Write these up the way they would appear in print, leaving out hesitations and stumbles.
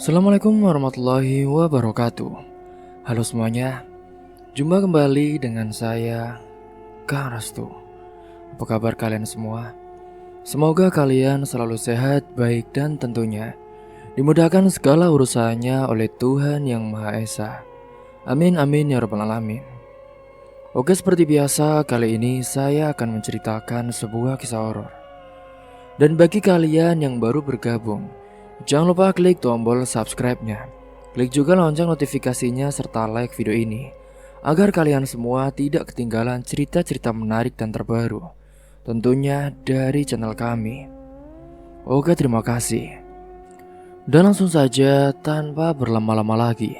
Assalamualaikum warahmatullahi wabarakatuh. Halo semuanya, jumpa kembali dengan saya, Kang Restu. Apa kabar kalian semua? Semoga kalian selalu sehat, baik, dan tentunya dimudahkan segala urusannya oleh Tuhan Yang Maha Esa. Amin amin ya rabbal alamin. Oke, seperti biasa, kali ini saya akan menceritakan sebuah kisah horor. Dan bagi kalian yang baru bergabung, jangan lupa klik tombol subscribe-nya. Klik juga lonceng notifikasinya serta like video ini agar kalian semua tidak ketinggalan cerita-cerita menarik dan terbaru, tentunya dari channel kami. Oke, terima kasih. Dan langsung saja tanpa berlama-lama lagi,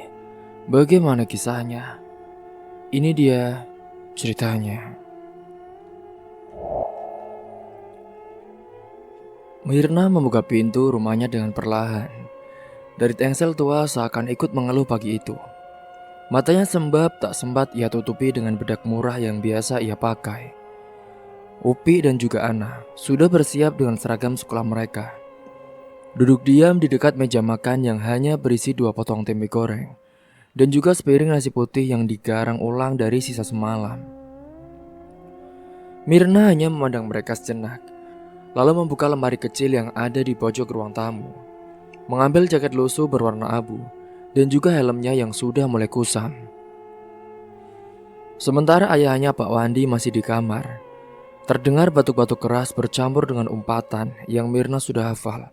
bagaimana kisahnya? Ini dia ceritanya. Mirna membuka pintu rumahnya dengan perlahan. Dari engsel tua seakan ikut mengeluh pagi itu. Matanya sembab tak sempat ia tutupi dengan bedak murah yang biasa ia pakai. Upi dan juga Ana sudah bersiap dengan seragam sekolah mereka. Duduk diam di dekat meja makan yang hanya berisi 2 potong tempe goreng dan juga sepiring nasi putih yang digarang ulang dari sisa semalam. Mirna hanya memandang mereka sejenak, lalu membuka lemari kecil yang ada di pojok ruang tamu, mengambil jaket lusuh berwarna abu dan juga helmnya yang sudah mulai kusam. Sementara ayahnya Pak Wandi masih di kamar, terdengar batuk-batuk keras bercampur dengan umpatan yang Mirna sudah hafal.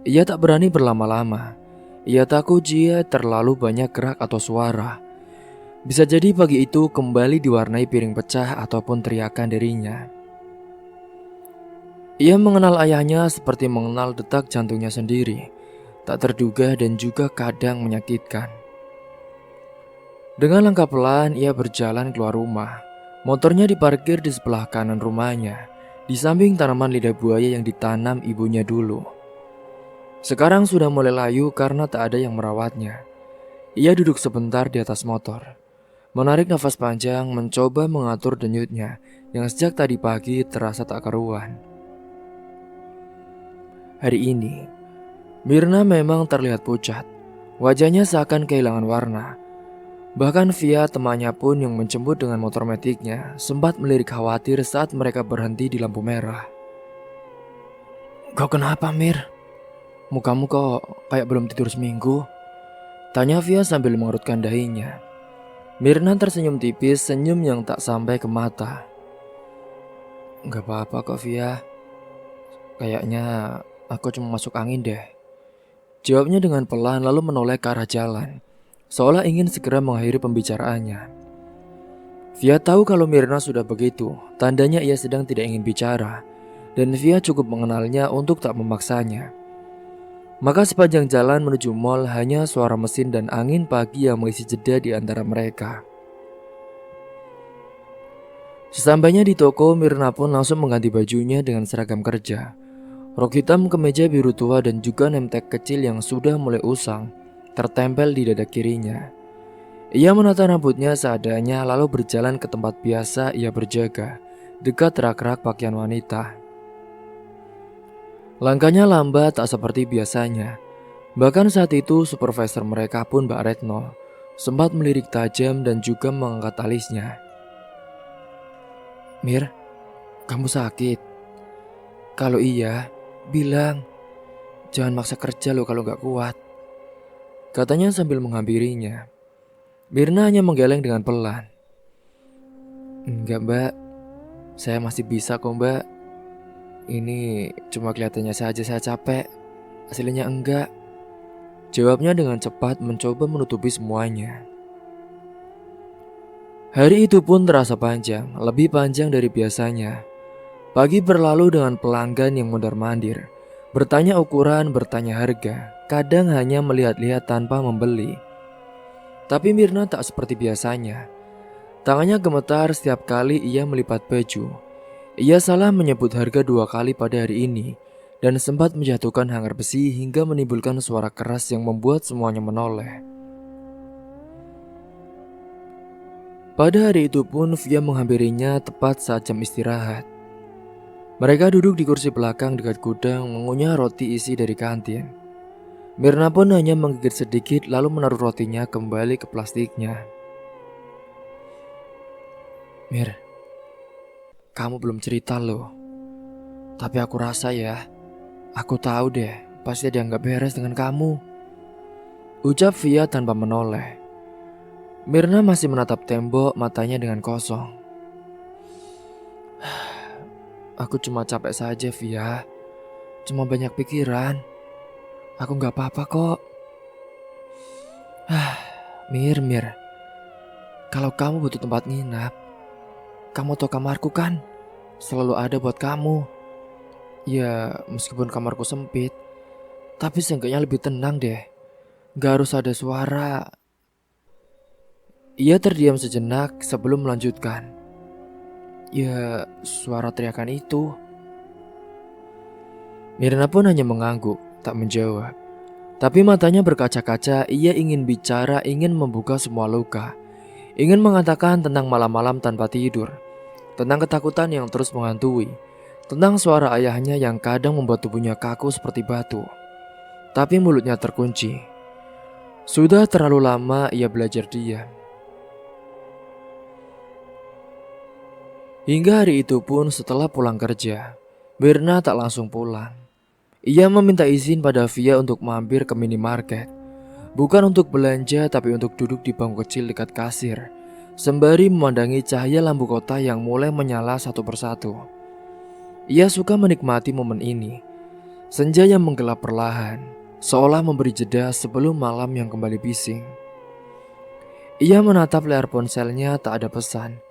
Ia tak berani berlama-lama. Ia takut jika terlalu banyak gerak atau suara. Bisa jadi pagi itu kembali diwarnai piring pecah ataupun teriakan darinya. Ia mengenal ayahnya seperti mengenal detak jantungnya sendiri, tak terduga dan juga kadang menyakitkan. Dengan langkah pelan ia berjalan keluar rumah. Motornya diparkir di sebelah kanan rumahnya, di samping tanaman lidah buaya yang ditanam ibunya dulu. Sekarang sudah mulai layu karena tak ada yang merawatnya. Ia duduk sebentar di atas motor, menarik nafas panjang, mencoba mengatur denyutnya yang sejak tadi pagi terasa tak karuan. Hari ini, Mirna memang terlihat pucat. Wajahnya seakan kehilangan warna. Bahkan Via, temannya pun yang menjemput dengan motor metiknya, sempat melirik khawatir saat mereka berhenti di lampu merah. "Kau kenapa, Mir? Mukamu kok kayak belum tidur seminggu?" tanya Via sambil mengerutkan dahinya. Mirna tersenyum tipis, senyum yang tak sampai ke mata. "Gak apa-apa kok, Via. Kayaknya aku cuma masuk angin deh," jawabnya dengan pelan lalu menoleh ke arah jalan, seolah ingin segera mengakhiri pembicaraannya. Via tahu kalau Mirna sudah begitu, tandanya ia sedang tidak ingin bicara, dan Via cukup mengenalnya untuk tak memaksanya. Maka sepanjang jalan menuju mall hanya suara mesin dan angin pagi yang mengisi jeda di antara mereka. Sesampainya di toko, Mirna pun langsung mengganti bajunya dengan seragam kerja. Rok hitam, kemeja biru tua dan juga nemtek kecil yang sudah mulai usang tertempel di dada kirinya. Ia menata rambutnya seadanya lalu berjalan ke tempat biasa ia berjaga, dekat rak-rak pakaian wanita. Langkahnya lambat tak seperti biasanya. Bahkan saat itu supervisor mereka pun Mbak Retno sempat melirik tajam dan juga mengangkat alisnya. "Mir, kamu sakit? Kalau iya, bilang. Jangan maksa kerja lo kalau gak kuat," katanya sambil menghampirinya. Mirna hanya menggeleng dengan pelan. "Enggak, Mbak. Saya masih bisa kok, Mbak. Ini cuma kelihatannya saja saya capek. Aslinya enggak," jawabnya dengan cepat mencoba menutupi semuanya. Hari itu pun terasa panjang, lebih panjang dari biasanya. Pagi berlalu dengan pelanggan yang mondar-mandir, bertanya ukuran, bertanya harga, kadang hanya melihat-lihat tanpa membeli. Tapi Mirna tak seperti biasanya. Tangannya gemetar setiap kali ia melipat baju. Ia salah menyebut harga 2 kali pada hari ini dan sempat menjatuhkan hanggar besi hingga menimbulkan suara keras yang membuat semuanya menoleh. Pada hari itu pun Via menghampirinya tepat saat jam istirahat. Mereka duduk di kursi belakang dekat gudang mengunyah roti isi dari kantin. Mirna pun hanya menggigit sedikit lalu menaruh rotinya kembali ke plastiknya. Mir, kamu belum cerita loh. Tapi aku rasa ya, aku tahu deh, pasti ada yang gak beres dengan kamu. Ucap Via tanpa menoleh. Mirna masih menatap tembok, matanya dengan kosong. Aku cuma capek saja, Via. Cuma banyak pikiran. Aku gak apa-apa kok. Mir, kalau kamu butuh tempat nginap, kamu tahu kamarku kan? Selalu ada buat kamu. Ya, meskipun kamarku sempit, tapi seenggaknya lebih tenang deh. Gak harus ada suara. Ia terdiam sejenak sebelum melanjutkan. Ya, suara teriakan itu. Mirna pun hanya mengangguk, tak menjawab. Tapi matanya berkaca-kaca, ia ingin bicara, ingin membuka semua luka. Ingin mengatakan tentang malam-malam tanpa tidur. Tentang ketakutan yang terus menghantui. Tentang suara ayahnya yang kadang membuat tubuhnya kaku seperti batu. Tapi mulutnya terkunci. Sudah terlalu lama ia belajar diam. Hingga hari itu pun setelah pulang kerja, Mirna tak langsung pulang. Ia meminta izin pada Via untuk mampir ke minimarket. Bukan untuk belanja tapi untuk duduk di bangku kecil dekat kasir, sembari memandangi cahaya lampu kota yang mulai menyala satu persatu. Ia suka menikmati momen ini. Senja yang menggelap perlahan, seolah memberi jeda sebelum malam yang kembali bising. Ia menatap layar ponselnya, tak ada pesan.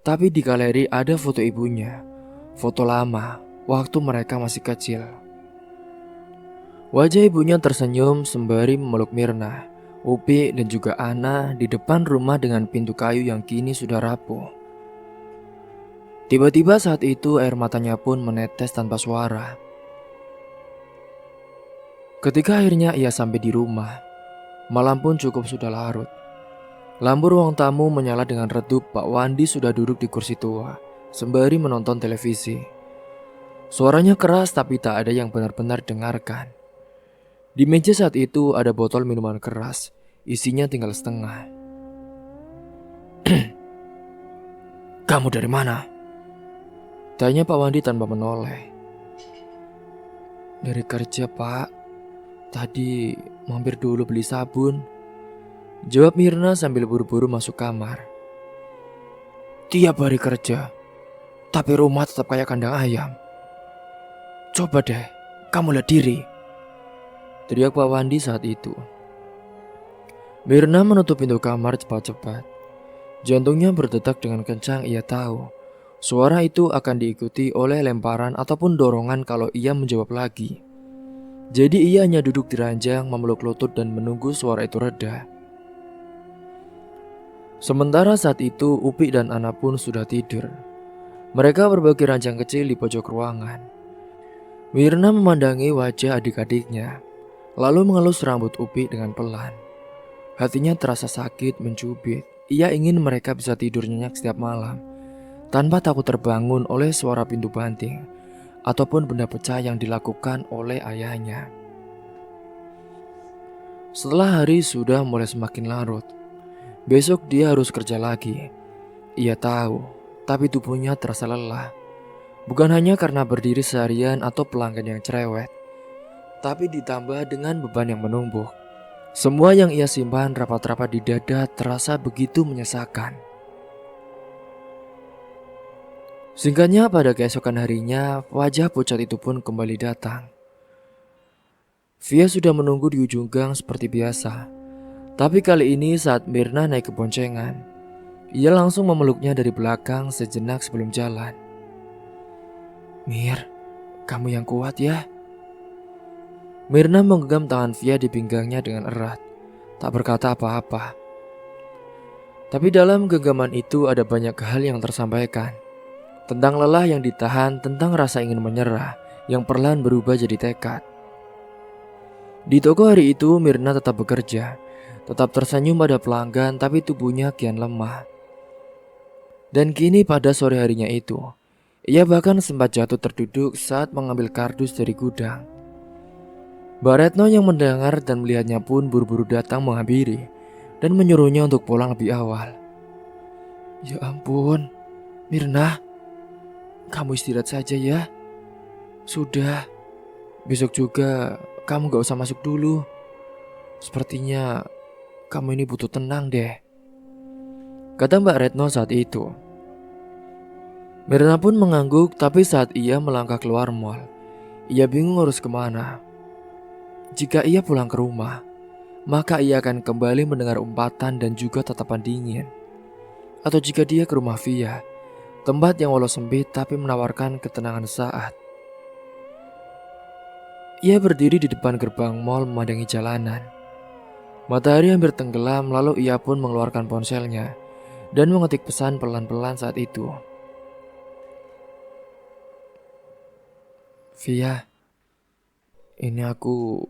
Tapi di galeri ada foto ibunya. Foto lama, waktu mereka masih kecil. Wajah ibunya tersenyum sembari memeluk Mirna, Upi dan juga Ana di depan rumah dengan pintu kayu yang kini sudah rapuh. Tiba-tiba saat itu air matanya pun menetes tanpa suara. Ketika akhirnya ia sampai di rumah, malam pun cukup sudah larut. Lampu ruang tamu menyala dengan redup. Pak Wandi sudah duduk di kursi tua, sembari menonton televisi. Suaranya keras tapi tak ada yang benar-benar dengarkan. Di meja saat itu ada botol minuman keras, isinya tinggal setengah. Kamu dari mana? Tanya Pak Wandi tanpa menoleh. Dari kerja, Pak. Tadi mampir dulu beli sabun. Jawab Mirna sambil buru-buru masuk kamar. Tiap hari kerja, tapi rumah tetap kayak kandang ayam. Coba deh, kamu lihat diri, teriak Pak Wandi saat itu. Mirna menutup pintu kamar cepat-cepat. Jantungnya berdetak dengan kencang. Ia tahu suara itu akan diikuti oleh lemparan ataupun dorongan kalau ia menjawab lagi. Jadi ia hanya duduk di ranjang, memeluk lutut dan menunggu suara itu reda. Sementara saat itu Upi dan Ana pun sudah tidur. Mereka berbagi ranjang kecil di pojok ruangan. Mirna memandangi wajah adik-adiknya, lalu mengelus rambut Upi dengan pelan. Hatinya terasa sakit mencubit. Ia ingin mereka bisa tidur nyenyak setiap malam, tanpa takut terbangun oleh suara pintu banting ataupun benda pecah yang dilakukan oleh ayahnya. Setelah hari sudah mulai semakin larut, besok dia harus kerja lagi. Ia tahu, tapi tubuhnya terasa lelah. Bukan hanya karena berdiri seharian atau pelanggan yang cerewet, tapi ditambah dengan beban yang menumpuk. Semua yang ia simpan rapat-rapat di dada terasa begitu menyesakan. Singkatnya pada keesokan harinya, wajah pucat itu pun kembali datang. Via sudah menunggu di ujung gang seperti biasa. Tapi kali ini saat Mirna naik ke boncengan, ia langsung memeluknya dari belakang sejenak sebelum jalan. Mir, kamu yang kuat ya. Mirna menggenggam tangan Via di pinggangnya dengan erat, tak berkata apa-apa. Tapi dalam genggaman itu ada banyak hal yang tersampaikan. Tentang lelah yang ditahan, tentang rasa ingin menyerah yang perlahan berubah jadi tekad. Di toko hari itu Mirna tetap bekerja, tetap tersenyum pada pelanggan, tapi tubuhnya kian lemah. Dan kini pada sore harinya itu, ia bahkan sempat jatuh terduduk saat mengambil kardus dari gudang. Mbak Retno yang mendengar dan melihatnya pun buru-buru datang menghampiri dan menyuruhnya untuk pulang lebih awal. Ya ampun, Mirna, kamu istirahat saja ya. Sudah, besok juga kamu gak usah masuk dulu. Sepertinya kamu ini butuh tenang deh, kata Mbak Retno saat itu. Mirna pun mengangguk, tapi saat ia melangkah keluar mall, ia bingung harus kemana. Jika ia pulang ke rumah, maka ia akan kembali mendengar umpatan dan juga tatapan dingin. Atau jika dia ke rumah Via, tempat yang walau sempit tapi menawarkan ketenangan saat. Ia berdiri di depan gerbang mall memandangi jalanan. Matahari hampir tenggelam, lalu ia pun mengeluarkan ponselnya dan mengetik pesan pelan-pelan saat itu. Via, ini aku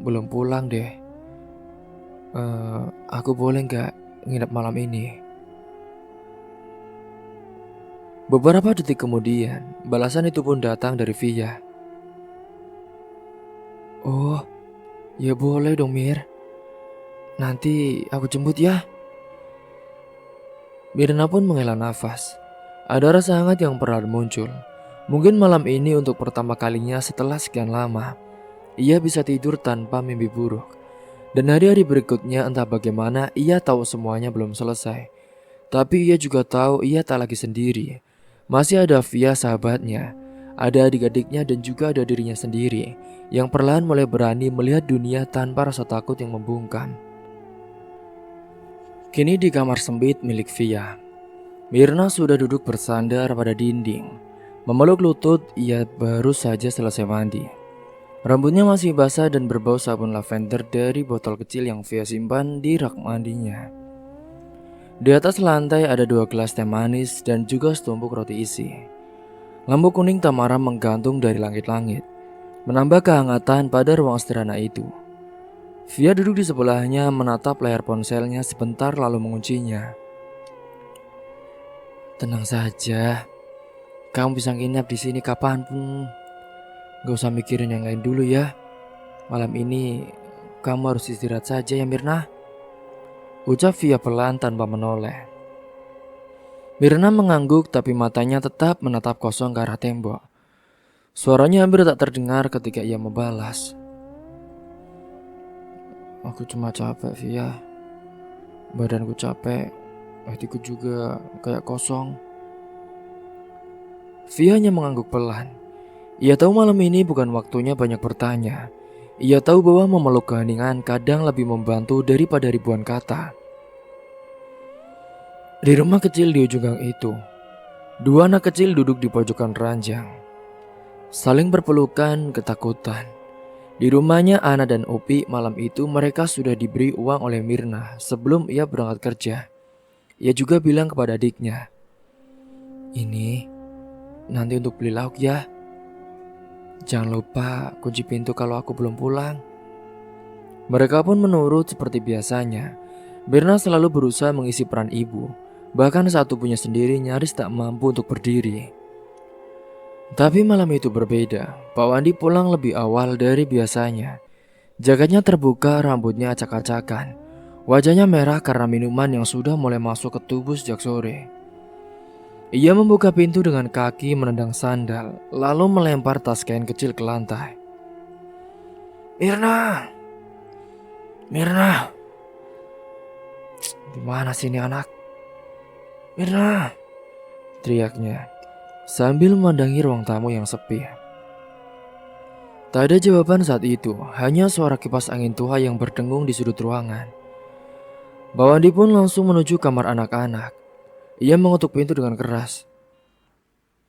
belum pulang deh. Aku boleh gak nginep malam ini? Beberapa detik kemudian, balasan itu pun datang dari Via. Oh, ya boleh dong Mir. Nanti aku jemput ya. Mirna pun menghela nafas. Ada rasa hangat yang perlahan muncul. Mungkin malam ini untuk pertama kalinya setelah sekian lama, ia bisa tidur tanpa mimpi buruk. Dan hari-hari berikutnya entah bagaimana ia tahu semuanya belum selesai. Tapi ia juga tahu ia tak lagi sendiri. Masih ada Via sahabatnya, ada adik-adiknya dan juga ada dirinya sendiri yang perlahan mulai berani melihat dunia tanpa rasa takut yang membungkam. Kini di kamar sempit milik Via, Mirna sudah duduk bersandar pada dinding. Memeluk lutut, ia baru saja selesai mandi. Rambutnya masih basah dan berbau sabun lavender dari botol kecil yang Via simpan di rak mandinya. Di atas lantai ada 2 gelas teh manis dan juga setumpuk roti isi. Lampu kuning tamaram menggantung dari langit-langit, menambah kehangatan pada ruang sederhana itu. Via duduk di sebelahnya menatap layar ponselnya sebentar lalu menguncinya. Tenang saja, kamu bisa nginep di sini kapanpun. Gak usah mikirin yang lain dulu ya. Malam ini kamu harus istirahat saja ya Mirna, ucap Via pelan tanpa menoleh. Mirna mengangguk tapi matanya tetap menatap kosong ke arah tembok. Suaranya hampir tak terdengar ketika ia membalas. Aku cuma capek Via. Badanku capek, hatiku juga kayak kosong. Via hanya mengangguk pelan. Ia tahu malam ini bukan waktunya banyak bertanya. Ia tahu bahwa memeluk keheningan kadang lebih membantu daripada ribuan kata. Di rumah kecil di ujung gang itu, 2 anak kecil duduk di pojokan ranjang, saling berpelukan ketakutan. Di rumahnya Ana dan Upi malam itu mereka sudah diberi uang oleh Mirna sebelum ia berangkat kerja. Ia juga bilang kepada adiknya, ini nanti untuk beli lauk ya. Jangan lupa kunci pintu kalau aku belum pulang. Mereka pun menurut seperti biasanya. Mirna selalu berusaha mengisi peran ibu. Bahkan saat tubuhnya sendiri nyaris tak mampu untuk berdiri. Tapi malam itu berbeda. Pak Wandi pulang lebih awal dari biasanya. Jaketnya terbuka, rambutnya acak-acakan. Wajahnya merah karena minuman yang sudah mulai masuk ke tubuh sejak sore. Ia membuka pintu dengan kaki menendang sandal, lalu melempar tas kain kecil ke lantai. Mirna! Mirna! Di mana sih ini anak? Mirna! Teriaknya sambil memandangi ruang tamu yang sepi. Tak ada jawaban saat itu, hanya suara kipas angin tua yang berdengung di sudut ruangan. Pak Wandi pun langsung menuju kamar anak-anak. Ia mengetuk pintu dengan keras.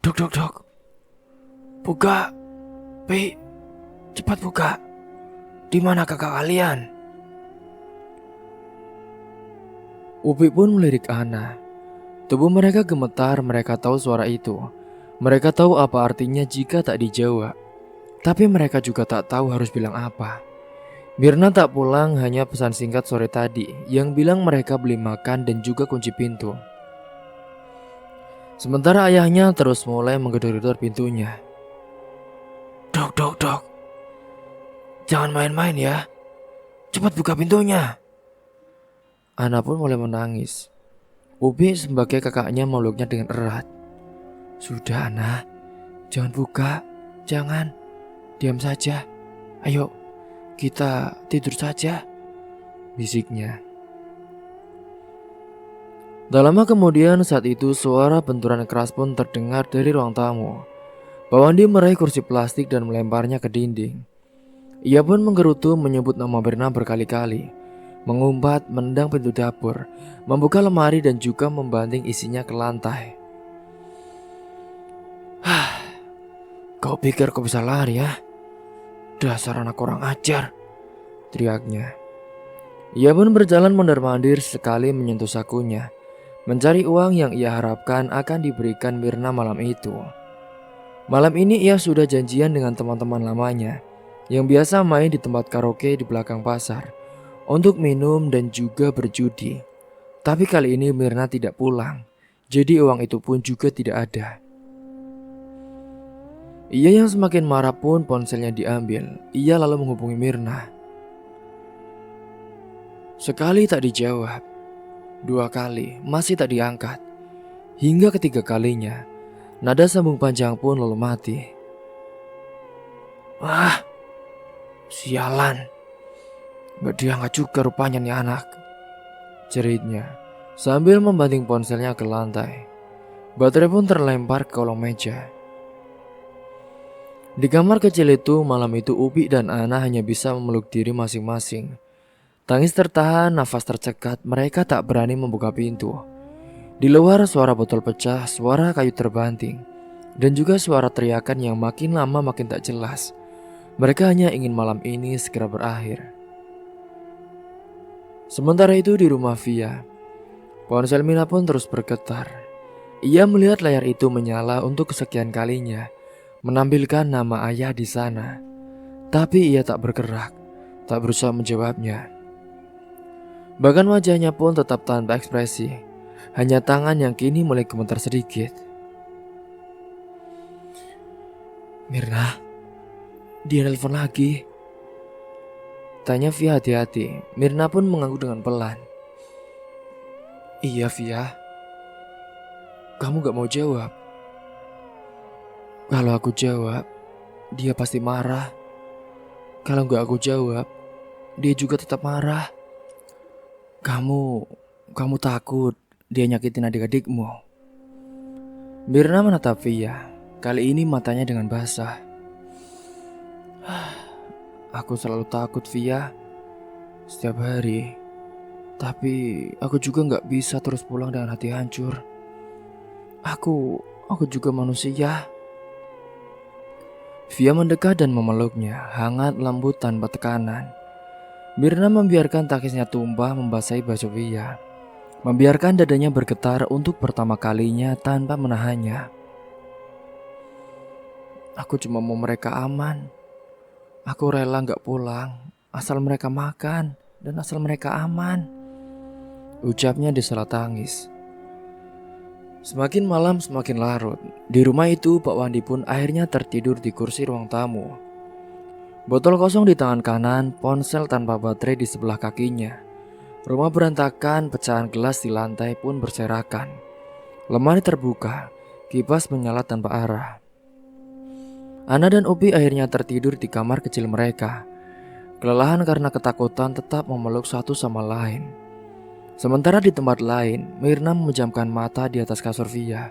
Dok, dok, dok. Buka. Pi, cepat buka. Di mana kakak kalian? Upi pun melirik Ana. Tubuh mereka gemetar, mereka tahu suara itu. Mereka tahu apa artinya jika tak dijawab. Tapi mereka juga tak tahu harus bilang apa. Mirna tak pulang, hanya pesan singkat sore tadi yang bilang mereka beli makan dan juga kunci pintu. Sementara ayahnya terus mulai menggedor-gedor pintunya. Dok, dok, dok. Jangan main-main ya. Cepat buka pintunya. Ana pun mulai menangis. Ubi sebagai kakaknya memeluknya dengan erat. Sudah Ana, jangan buka. Jangan. Diam saja. Ayo, kita tidur saja, bisiknya. Tak lama kemudian saat itu suara benturan keras pun terdengar dari ruang tamu. Pak Wandi meraih kursi plastik dan melemparnya ke dinding. Ia pun menggerutu menyebut nama Mirna berkali-kali. Mengumpat, mendang pintu dapur, membuka lemari dan juga membanting isinya ke lantai. Kau pikir kau bisa lari ya? Dasar anak kurang ajar, teriaknya. Ia pun berjalan mondar-mandir sekali menyentuh sakunya, mencari uang yang ia harapkan akan diberikan Mirna malam itu. Malam ini ia sudah janjian dengan teman-teman lamanya yang biasa main di tempat karaoke di belakang pasar untuk minum dan juga berjudi. Tapi kali ini Mirna tidak pulang, jadi uang itu pun juga tidak ada. Ia yang semakin marah pun ponselnya diambil. Ia lalu menghubungi Mirna. Sekali tak dijawab, 2 kali masih tak diangkat. Hingga ketiga kalinya, nada sambung panjang pun lalu mati. Wah, sialan. Gak diangkat juga rupanya nih anak, ceritnya sambil membanting ponselnya ke lantai. Baterai pun terlempar ke kolong meja. Di kamar kecil itu malam itu Upi dan Ana hanya bisa memeluk diri masing-masing. Tangis tertahan, nafas tercekat, mereka tak berani membuka pintu. Di luar suara botol pecah, suara kayu terbanting, dan juga suara teriakan yang makin lama makin tak jelas. Mereka hanya ingin malam ini segera berakhir. Sementara itu di rumah Via, ponsel Mina pun terus bergetar. Ia melihat layar itu menyala untuk kesekian kalinya, menampilkan nama ayah di sana. Tapi ia tak bergerak, tak berusaha menjawabnya. Bahkan wajahnya pun tetap tanpa ekspresi, hanya tangan yang kini mulai gemetar sedikit. Mirna, dia nelpon lagi, tanya Via hati-hati. Mirna pun mengangguk dengan pelan. Iya Via, kamu gak mau jawab? Kalau aku jawab, dia pasti marah. Kalau gak aku jawab, dia juga tetap marah. Kamu takut dia nyakitin adik-adikmu? Mirna menatap Via, kali ini matanya dengan basah. Aku selalu takut Via, setiap hari. Tapi aku juga gak bisa terus pulang dengan hati hancur. Aku juga manusia. Via mendekat dan memeluknya, hangat lembut tanpa tekanan. Mirna membiarkan tangisnya tumpah membasahi baju Via, membiarkan dadanya bergetar untuk pertama kalinya tanpa menahannya. Aku cuma mau mereka aman. Aku rela gak pulang, asal mereka makan dan asal mereka aman, ucapnya di sela tangis. Semakin malam semakin larut. Di rumah itu Pak Wandi pun akhirnya tertidur di kursi ruang tamu. Botol kosong di tangan kanan, ponsel tanpa baterai di sebelah kakinya. Rumah berantakan, pecahan gelas di lantai pun berserakan. Lemari terbuka, kipas menyala tanpa arah. Ana dan Upi akhirnya tertidur di kamar kecil mereka. Kelelahan karena ketakutan tetap memeluk satu sama lain. Sementara di tempat lain, Mirna memejamkan mata di atas kasur Via.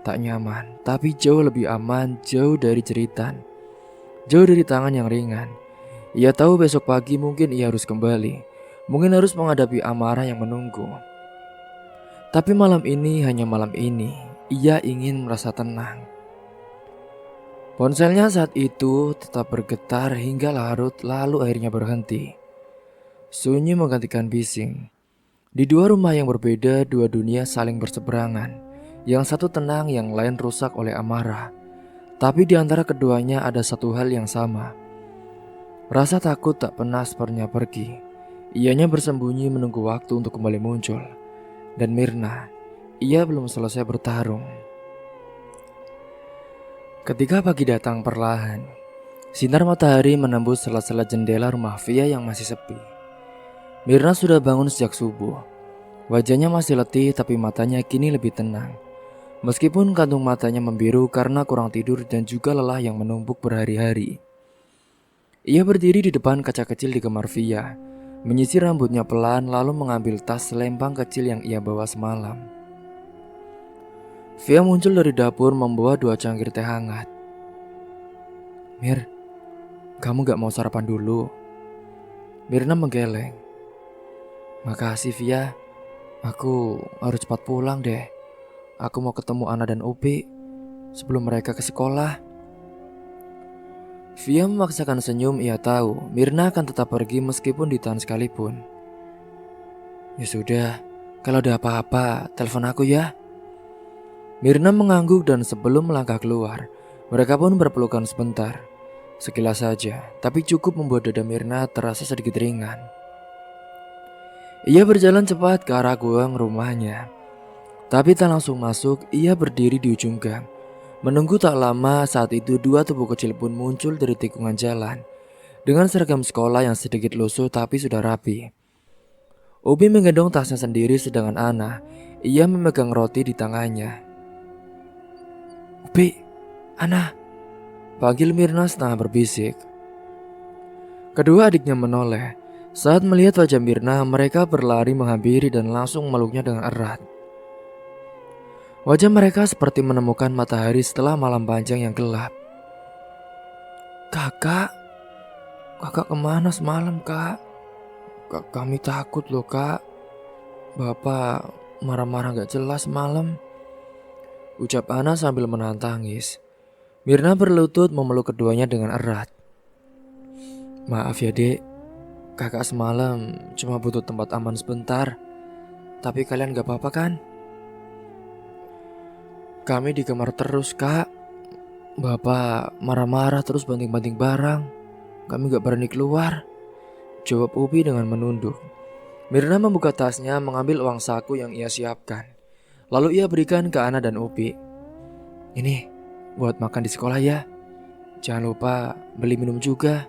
Tak nyaman, tapi jauh lebih aman, jauh dari jeritan, jauh dari tangan yang ringan. Ia tahu besok pagi mungkin ia harus kembali, mungkin harus menghadapi amarah yang menunggu. Tapi malam ini, hanya malam ini, ia ingin merasa tenang. Ponselnya saat itu tetap bergetar hingga larut, lalu akhirnya berhenti. Sunyi menggantikan bising. Di dua rumah yang berbeda, dua dunia saling berseberangan. Yang satu tenang, yang lain rusak oleh amarah. Tapi di antara keduanya ada satu hal yang sama. Rasa takut tak pernah sepertinya pergi. Ianya bersembunyi menunggu waktu untuk kembali muncul. Dan Mirna, ia belum selesai bertarung. Ketika pagi datang perlahan, Sinar matahari menembus sela-sela jendela rumah Via yang masih sepi. Mirna sudah bangun sejak subuh. Wajahnya masih letih tapi matanya kini lebih tenang. Meskipun kantung matanya membiru karena kurang tidur dan juga lelah yang menumpuk berhari-hari. Ia berdiri di depan kaca kecil di kamar Via, menyisir rambutnya pelan lalu mengambil tas selempang kecil yang ia bawa semalam. Via muncul dari dapur membawa 2 cangkir teh hangat. "Mir, kamu gak mau sarapan dulu?" Mirna menggeleng. "Makasih Via, aku harus cepat pulang deh. Aku mau ketemu Ana dan Upi sebelum mereka ke sekolah." Via memaksakan senyum. Ia tahu Mirna akan tetap pergi meskipun ditahan sekalipun. "Ya sudah, kalau ada apa-apa telepon aku ya." Mirna mengangguk dan sebelum melangkah keluar, mereka pun berpelukan sebentar. Sekilas saja, tapi cukup membuat dada Mirna terasa sedikit ringan. Ia berjalan cepat ke arah gawang rumahnya. Tapi tak langsung masuk, ia berdiri di ujung gang. Menunggu tak lama, saat itu 2 tubuh kecil pun muncul dari tikungan jalan. Dengan seragam sekolah yang sedikit lusuh tapi sudah rapi. Ubi menggendong tasnya sendiri sedangkan Ana, ia memegang roti di tangannya. "Ubi, Ana," panggil Mirna setengah berbisik. Kedua adiknya menoleh. Saat melihat wajah Mirna, mereka berlari menghampiri dan langsung memeluknya dengan erat. Wajah mereka seperti menemukan matahari setelah malam panjang yang gelap. Kakak kemana semalam kak? Kami takut loh kak. Bapak marah-marah gak jelas malam," ucap Ana sambil menahan tangis. Mirna berlutut memeluk keduanya dengan erat. "Maaf ya dek, kakak semalam cuma butuh tempat aman sebentar. Tapi kalian gak apa-apa kan?" "Kami di kamar terus kak. Bapak marah-marah terus banting-banting barang. Kami gak berani keluar," jawab Upi dengan menunduk. Mirna membuka tasnya mengambil uang saku yang ia siapkan. Lalu ia berikan ke Ana dan Upi. "Ini buat makan di sekolah ya. Jangan lupa beli minum juga.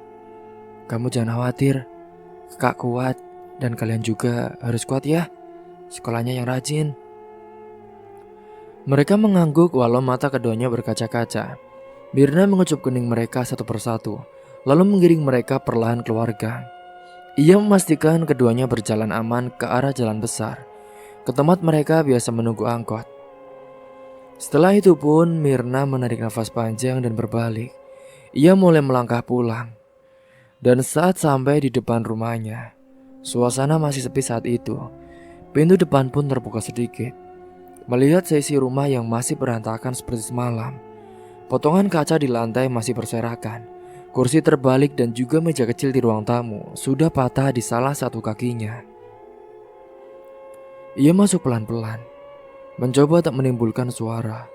Kamu jangan khawatir, kakak kuat dan kalian juga harus kuat ya. Sekolahnya yang rajin." Mereka mengangguk walau mata keduanya berkaca-kaca. Mirna mengecup kening mereka satu persatu, lalu menggiring mereka perlahan keluar gang. Ia memastikan keduanya berjalan aman ke arah jalan besar, ke tempat mereka biasa menunggu angkot. Setelah itu pun Mirna menarik nafas panjang dan berbalik. Ia mulai melangkah pulang. Dan saat sampai di depan rumahnya, suasana masih sepi saat itu. Pintu depan pun terbuka sedikit. Melihat seisi rumah yang masih berantakan seperti semalam, potongan kaca di lantai masih berserakan. Kursi terbalik dan juga meja kecil di ruang tamu sudah patah di salah satu kakinya. Ia masuk pelan-pelan, mencoba tak menimbulkan suara.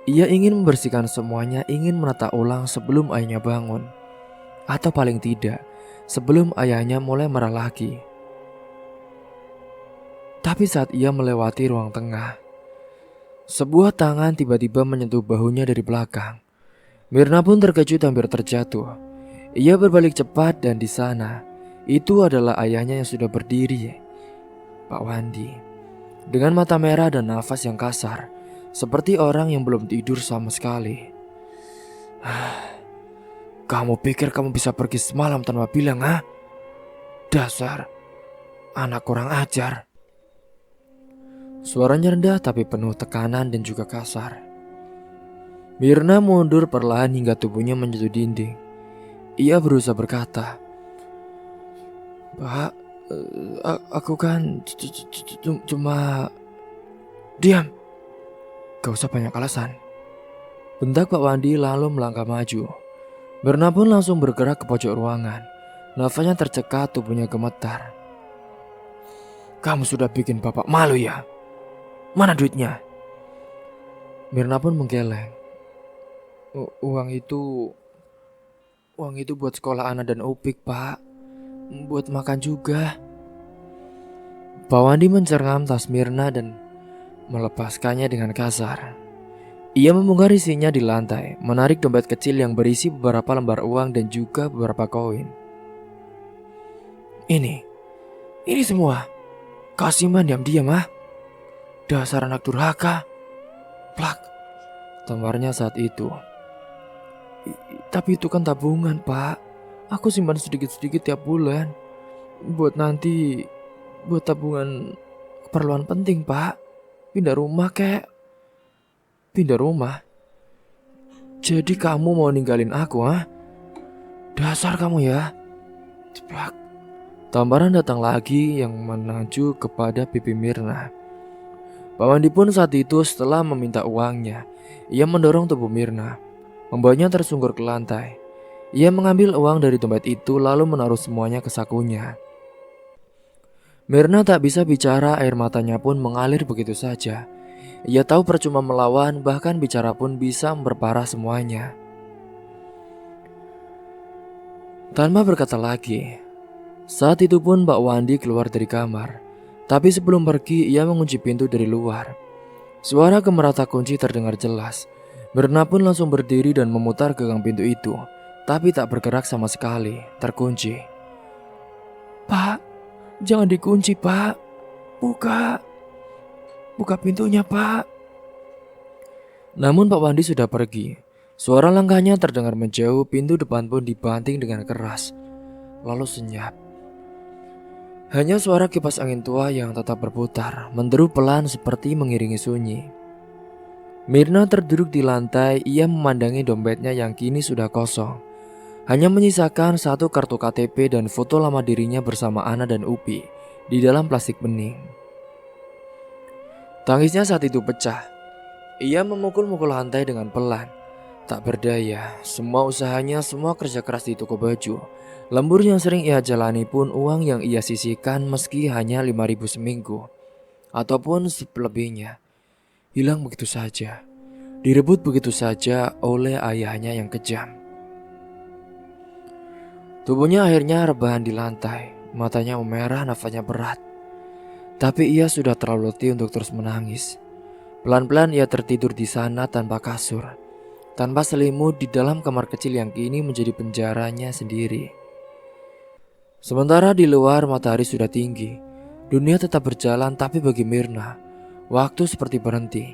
Ia ingin membersihkan semuanya, ingin menata ulang sebelum ayahnya bangun. Atau paling tidak, sebelum ayahnya mulai marah lagi. Tapi saat ia melewati ruang tengah, sebuah tangan tiba-tiba menyentuh bahunya dari belakang. Mirna pun terkejut hampir terjatuh. Ia berbalik cepat dan di sana, itu adalah ayahnya yang sudah berdiri, Pak Wandi. Dengan mata merah dan nafas yang kasar, seperti orang yang belum tidur sama sekali. "Kamu pikir kamu bisa pergi semalam tanpa bilang, ha? Dasar anak kurang ajar." Suaranya rendah tapi penuh tekanan dan juga kasar. Mirna mundur perlahan hingga tubuhnya menyentuh dinding. Ia berusaha berkata, "Pak, aku kan cuma..." "Diam, gak usah banyak alasan," bentak Pak Wandi lalu melangkah maju. Mirna pun langsung bergerak ke pojok ruangan. Nafasnya tercekat, tubuhnya gemetar. "Kamu sudah bikin bapak malu ya? Mana duitnya?" Mirna pun menggeleng. Uang itu buat sekolah Ana dan Upik, Pak. Buat makan juga." Pak Wandi mencerngam tas Mirna dan melepaskannya dengan kasar. Ia membongkar isinya di lantai, menarik dompet kecil yang berisi beberapa lembar uang dan juga beberapa koin. Ini semua. Kasiman diam-diam ah. Dasar anak durhaka. Plak. Tamarnya saat itu. Tapi itu kan tabungan, Pak. Aku simpan sedikit-sedikit tiap bulan. Buat nanti. Buat tabungan keperluan penting, Pak. Pindah rumah, kek. Pindah rumah? Jadi kamu mau ninggalin aku, ah? Dasar kamu ya. Ceplak. Tamparan datang lagi yang menaju kepada pipi Mirna. Pak Wandi pun saat itu setelah meminta uangnya, ia mendorong tubuh Mirna, membawanya tersungkur ke lantai. Ia mengambil uang dari dompet itu lalu menaruh semuanya ke sakunya. Mirna tak bisa bicara, air matanya pun mengalir begitu saja. Ia tahu percuma melawan, bahkan bicara pun bisa memperparah semuanya. Tanpa berkata lagi, saat itu pun Pak Wandi keluar dari kamar. Tapi sebelum pergi, ia mengunci pintu dari luar. Suara gemerata kunci terdengar jelas. Mirna pun langsung berdiri dan memutar gagang pintu itu, tapi tak bergerak sama sekali, terkunci. Pak, jangan dikunci, Pak. Buka pintunya, Pak. Namun Pak Wandi sudah pergi. Suara langkahnya terdengar menjauh, pintu depan pun dibanting dengan keras. Lalu senyap. Hanya suara kipas angin tua yang tetap berputar, menderu pelan seperti mengiringi sunyi. Mirna terduduk di lantai, ia memandangi dompetnya yang kini sudah kosong. Hanya menyisakan satu kartu KTP dan foto lama dirinya bersama Ana dan Upi di dalam plastik bening. Tangisnya saat itu pecah. Ia memukul-mukul lantai dengan pelan. Tak berdaya, semua usahanya, semua kerja keras di toko baju, lembur yang sering ia jalani pun, uang yang ia sisihkan meski hanya 5.000 seminggu ataupun selebihnya, hilang begitu saja, direbut begitu saja oleh ayahnya yang kejam. Tubuhnya akhirnya rebahan di lantai, matanya memerah, nafasnya berat. Tapi ia sudah terlalu letih untuk terus menangis. Pelan-pelan ia tertidur di sana tanpa kasur, tanpa selimut di dalam kamar kecil yang kini menjadi penjaranya sendiri. Sementara di luar matahari sudah tinggi, dunia tetap berjalan, tapi bagi Mirna, waktu seperti berhenti,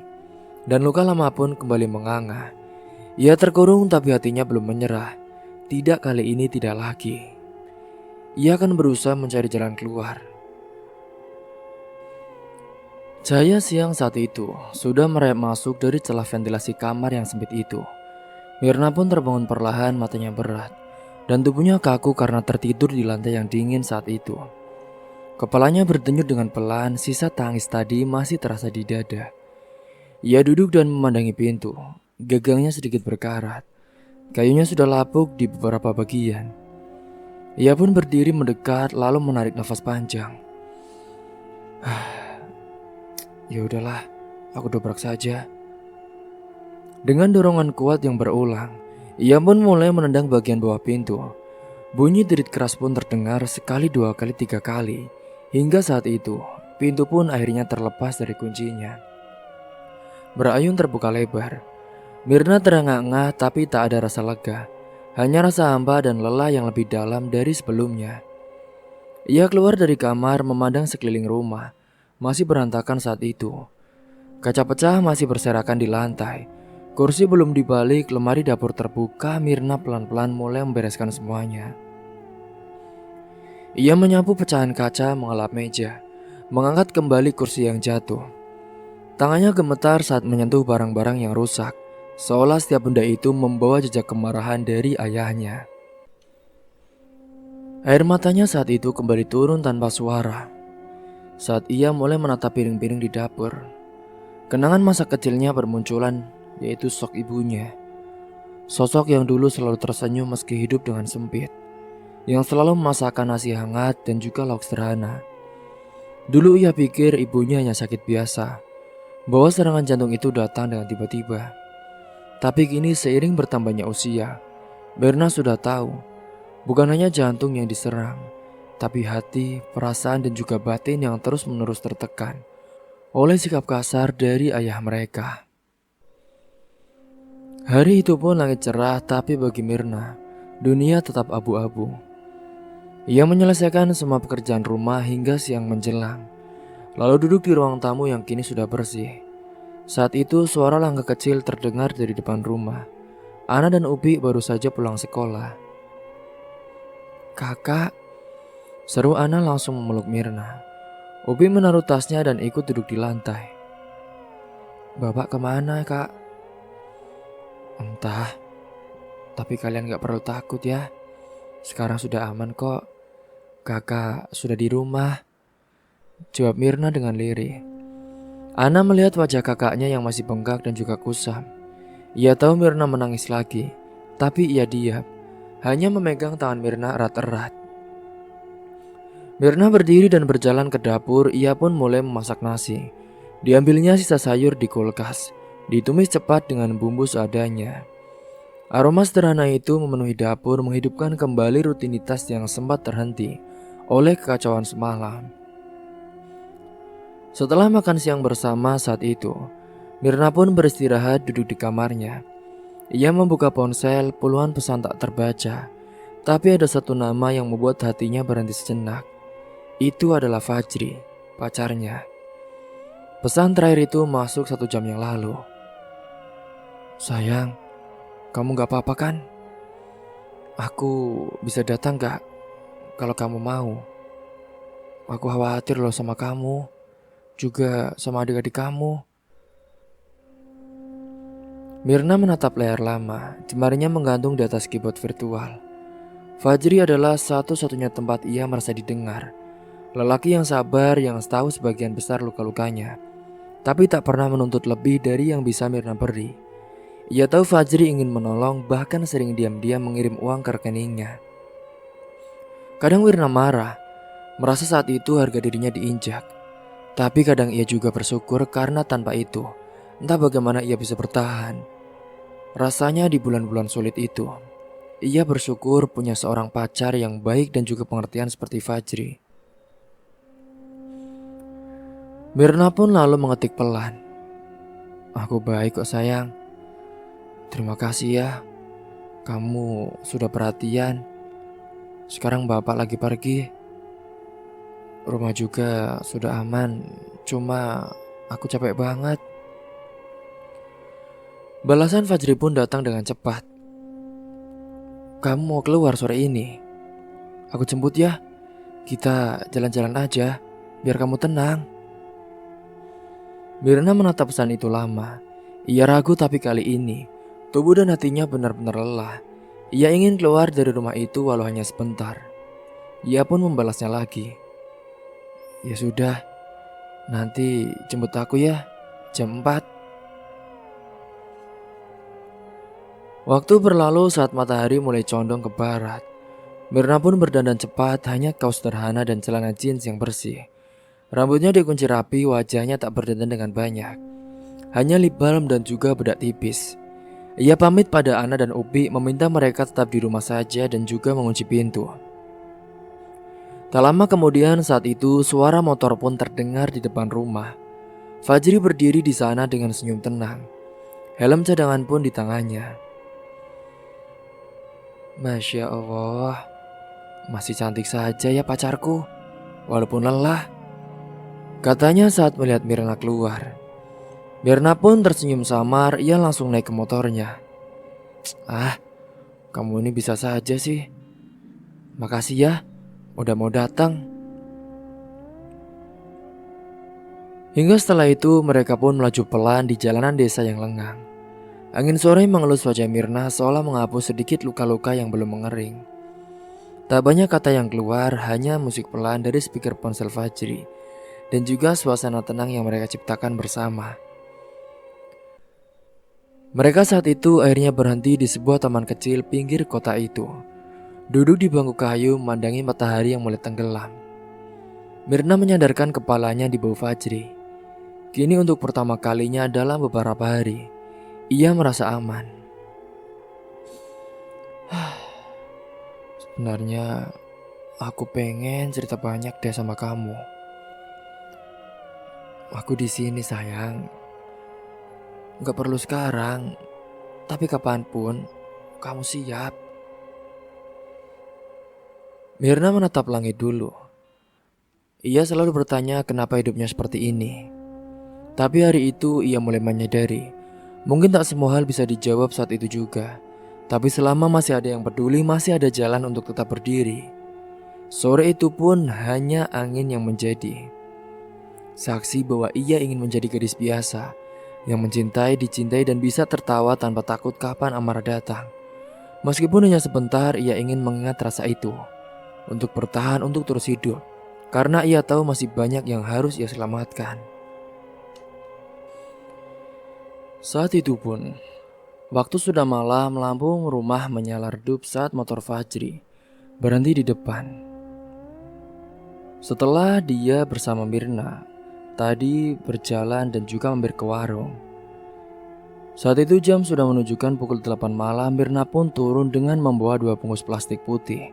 dan luka lama pun kembali menganga. Ia terkurung tapi hatinya belum menyerah. Tidak, kali ini tidak lagi. Ia akan berusaha mencari jalan keluar. Cahaya siang saat itu sudah merayap masuk dari celah ventilasi kamar yang sempit itu. Mirna pun terbangun perlahan, matanya berat, dan tubuhnya kaku karena tertidur di lantai yang dingin saat itu. Kepalanya berdenyut dengan pelan, sisa tangis tadi masih terasa di dada. Ia duduk dan memandangi pintu, gagangnya sedikit berkarat. Kayunya sudah lapuk di beberapa bagian. Ia pun berdiri mendekat lalu menarik nafas panjang. Ya udahlah, aku dobrak saja. Dengan dorongan kuat yang berulang, ia pun mulai menendang bagian bawah pintu. Bunyi derit keras pun terdengar sekali, dua kali, tiga kali. Hingga saat itu, pintu pun akhirnya terlepas dari kuncinya. Berayun terbuka lebar. Mirna terengah-engah tapi tak ada rasa lega. Hanya rasa hampa dan lelah yang lebih dalam dari sebelumnya. Ia keluar dari kamar memandang sekeliling rumah. Masih berantakan saat itu. Kaca pecah masih berserakan di lantai. Kursi belum dibalik, lemari dapur terbuka. Mirna pelan-pelan mulai membereskan semuanya. Ia menyapu pecahan kaca, mengelap meja, mengangkat kembali kursi yang jatuh. Tangannya gemetar saat menyentuh barang-barang yang rusak, seolah setiap benda itu membawa jejak kemarahan dari ayahnya. Air matanya saat itu kembali turun tanpa suara. Saat ia mulai menatap piring-piring di dapur, kenangan masa kecilnya bermunculan, yaitu sosok ibunya. Sosok yang dulu selalu tersenyum meski hidup dengan sempit, yang selalu memasakkan nasi hangat dan juga lauk sederhana. Dulu ia pikir ibunya hanya sakit biasa, bahwa serangan jantung itu datang dengan tiba-tiba. Tapi kini seiring bertambahnya usia, Mirna sudah tahu, bukan hanya jantung yang diserang, tapi hati, perasaan dan juga batin yang terus-menerus tertekan oleh sikap kasar dari ayah mereka. Hari itu pun langit cerah, tapi bagi Mirna, dunia tetap abu-abu. Ia menyelesaikan semua pekerjaan rumah hingga siang menjelang, lalu duduk di ruang tamu yang kini sudah bersih. Saat itu suara langkah kecil terdengar dari depan rumah. Ana dan Upi baru saja pulang sekolah. "Kakak," seru Ana langsung memeluk Mirna. Upi menaruh tasnya dan ikut duduk di lantai. "Bapak kemana, Kak?" "Entah, tapi kalian gak perlu takut ya. Sekarang sudah aman kok. Kakak sudah di rumah," jawab Mirna dengan lirih. Ana melihat wajah kakaknya yang masih bengkak dan juga kusam. Ia tahu Mirna menangis lagi, tapi ia diam, hanya memegang tangan Mirna erat-erat. Mirna berdiri dan berjalan ke dapur. Ia pun mulai memasak nasi. Diambilnya sisa sayur di kulkas, ditumis cepat dengan bumbu seadanya. Aroma sederhana itu memenuhi dapur, menghidupkan kembali rutinitas yang sempat terhenti oleh kekacauan semalam. Setelah makan siang bersama saat itu, Mirna pun beristirahat duduk di kamarnya. Ia membuka ponsel, puluhan pesan tak terbaca. Tapi ada satu nama yang membuat hatinya berhenti sejenak. Itu adalah Fajri, pacarnya. Pesan terakhir itu masuk 1 jam yang lalu. "Sayang, kamu gak apa-apa kan? Aku bisa datang gak kalau kamu mau? Aku khawatir loh sama kamu, juga sama adik-adik kamu." Mirna menatap layar lama, jemarinya menggantung di atas keyboard virtual. Fajri adalah satu-satunya tempat ia merasa didengar. Lelaki yang sabar, yang tahu sebagian besar luka-lukanya, tapi tak pernah menuntut lebih dari yang bisa Mirna beri. Ia tahu Fajri ingin menolong, bahkan sering diam-diam mengirim uang ke rekeningnya. Kadang Mirna marah, merasa saat itu harga dirinya diinjak. Tapi kadang ia juga bersyukur karena tanpa itu, entah bagaimana ia bisa bertahan. Rasanya di bulan-bulan sulit itu, ia bersyukur punya seorang pacar yang baik dan juga pengertian seperti Fajri. Mirna pun lalu mengetik pelan, "Aku baik kok sayang. Terima kasih ya. Kamu sudah perhatian. Sekarang bapak lagi pergi. Rumah juga sudah aman. Cuma aku capek banget." Balasan Fajri pun datang dengan cepat. "Kamu mau keluar sore ini? Aku jemput ya. Kita jalan-jalan aja, biar kamu tenang." Mirna menatap pesan itu lama. Ia ragu, tapi kali ini tubuh dan hatinya benar-benar lelah. Ia ingin keluar dari rumah itu walau hanya sebentar. Ia pun membalasnya lagi. "Ya sudah, nanti jemput aku ya, jam 4. Waktu berlalu saat matahari mulai condong ke barat. Mirna pun berdandan cepat, hanya kaos sederhana dan celana jeans yang bersih. Rambutnya dikunci rapi, wajahnya tak berdandan dengan banyak. Hanya lip balm dan juga bedak tipis. Ia pamit pada Ana dan Upi, meminta mereka tetap di rumah saja dan juga mengunci pintu. Tak lama kemudian saat itu suara motor pun terdengar di depan rumah. Fajri berdiri di sana dengan senyum tenang. Helm cadangan pun di tangannya. "Masya Allah, masih cantik saja ya pacarku, walaupun lelah," katanya saat melihat Mirna keluar. Mirna pun tersenyum samar, ia langsung naik ke motornya. "Ah, kamu ini bisa saja sih. Makasih ya, udah mau datang." Hingga setelah itu mereka pun melaju pelan di jalanan desa yang lengang. Angin sore mengelus wajah Mirna seolah menghapus sedikit luka-luka yang belum mengering. Tak banyak kata yang keluar, hanya musik pelan dari speaker ponsel Fajri dan juga suasana tenang yang mereka ciptakan bersama. Mereka saat itu akhirnya berhenti di sebuah taman kecil pinggir kota itu. Duduk di bangku kayu memandangi matahari yang mulai tenggelam. Mirna menyandarkan kepalanya di bahu Fajri. Kini untuk pertama kalinya dalam beberapa hari, ia merasa aman. "Sebenarnya aku pengen cerita banyak deh sama kamu. Aku di sini sayang. Gak perlu sekarang, tapi kapanpun kamu siap. Mirna menatap langit dulu. Ia selalu bertanya kenapa hidupnya seperti ini. Tapi hari itu ia mulai menyadari, mungkin tak semua hal bisa dijawab saat itu juga. Tapi selama masih ada yang peduli, masih ada jalan untuk tetap berdiri. Sore itu pun hanya angin yang menjadi saksi bahwa ia ingin menjadi gadis biasa, yang mencintai, dicintai dan bisa tertawa tanpa takut kapan amarah datang. Meskipun hanya sebentar, ia ingin mengingat rasa itu. Untuk bertahan, untuk terus hidup. Karena ia tahu masih banyak yang harus ia selamatkan. Saat itu pun, waktu sudah malam, lampu rumah menyala redup saat motor Fajri berhenti di depan. Setelah dia bersama Mirna tadi berjalan dan juga mampir ke warung. Saat itu jam sudah menunjukkan pukul 8 malam. Mirna pun turun dengan membawa 2 bungkus plastik putih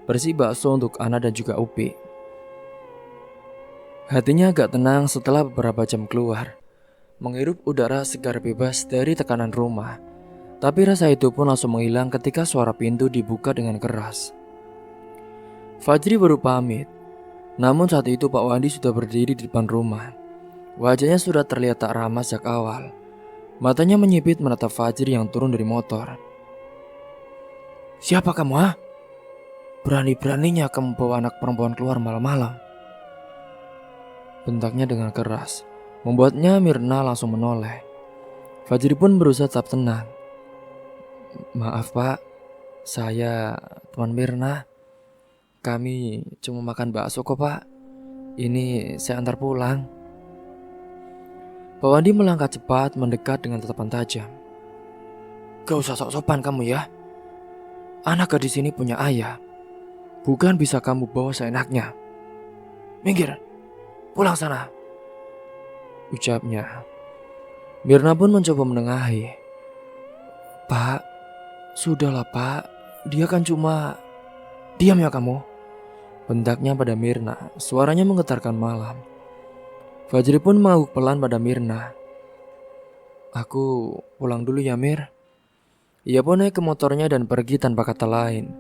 berisi bakso untuk Ana dan juga Upi. Hatinya agak tenang setelah beberapa jam keluar, menghirup udara segar bebas dari tekanan rumah. Tapi rasa itu pun langsung menghilang ketika suara pintu dibuka dengan keras. Fajri baru pamit, namun saat itu Pak Wandi sudah berdiri di depan rumah. Wajahnya sudah terlihat tak ramah sejak awal. Matanya menyipit menatap Fajri yang turun dari motor. "Siapa kamu, ha? Berani-beraninya kamu bawa anak perempuan keluar malam-malam?" Bentaknya dengan keras, membuatnya Mirna langsung menoleh. Fajri pun berusaha tetap tenang. "Maaf Pak, saya teman Mirna. Kami cuma makan bakso kok Pak. Ini saya antar pulang." Pak Wandi melangkah cepat mendekat dengan tatapan tajam. "Gak usah sok-sopan kamu ya. Anak gadis ini punya ayah. Bukan bisa kamu bawa seenaknya. Minggir, pulang sana," ucapnya. Mirna pun mencoba menengahi. "Pak, sudahlah Pak. Dia kan cuma..." "Diam ya kamu," bentaknya pada Mirna. Suaranya menggetarkan malam. Fajri pun mengangguk pelan pada Mirna. "Aku pulang dulu ya Mir." Ia pun naik ke motornya dan pergi tanpa kata lain.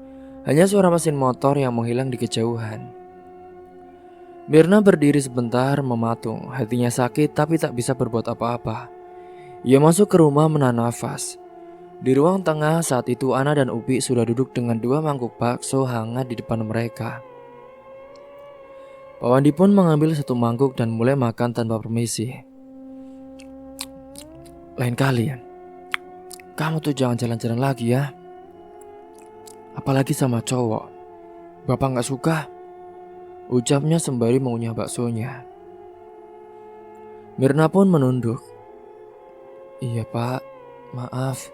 Hanya suara mesin motor yang menghilang di kejauhan. Mirna berdiri sebentar mematung. Hatinya sakit tapi tak bisa berbuat apa-apa. Ia masuk ke rumah menahan nafas. Di ruang tengah saat itu Ana dan Upi sudah duduk dengan 2 mangkuk bakso hangat di depan mereka. Pak Wandi pun mengambil 1 mangkuk dan mulai makan tanpa permisi. "Lain kali ya, kamu tuh jangan jalan-jalan lagi ya. Apalagi sama cowok. Bapak gak suka," ucapnya sembari mengunyah baksonya. Mirna pun menunduk. "Iya Pak, maaf."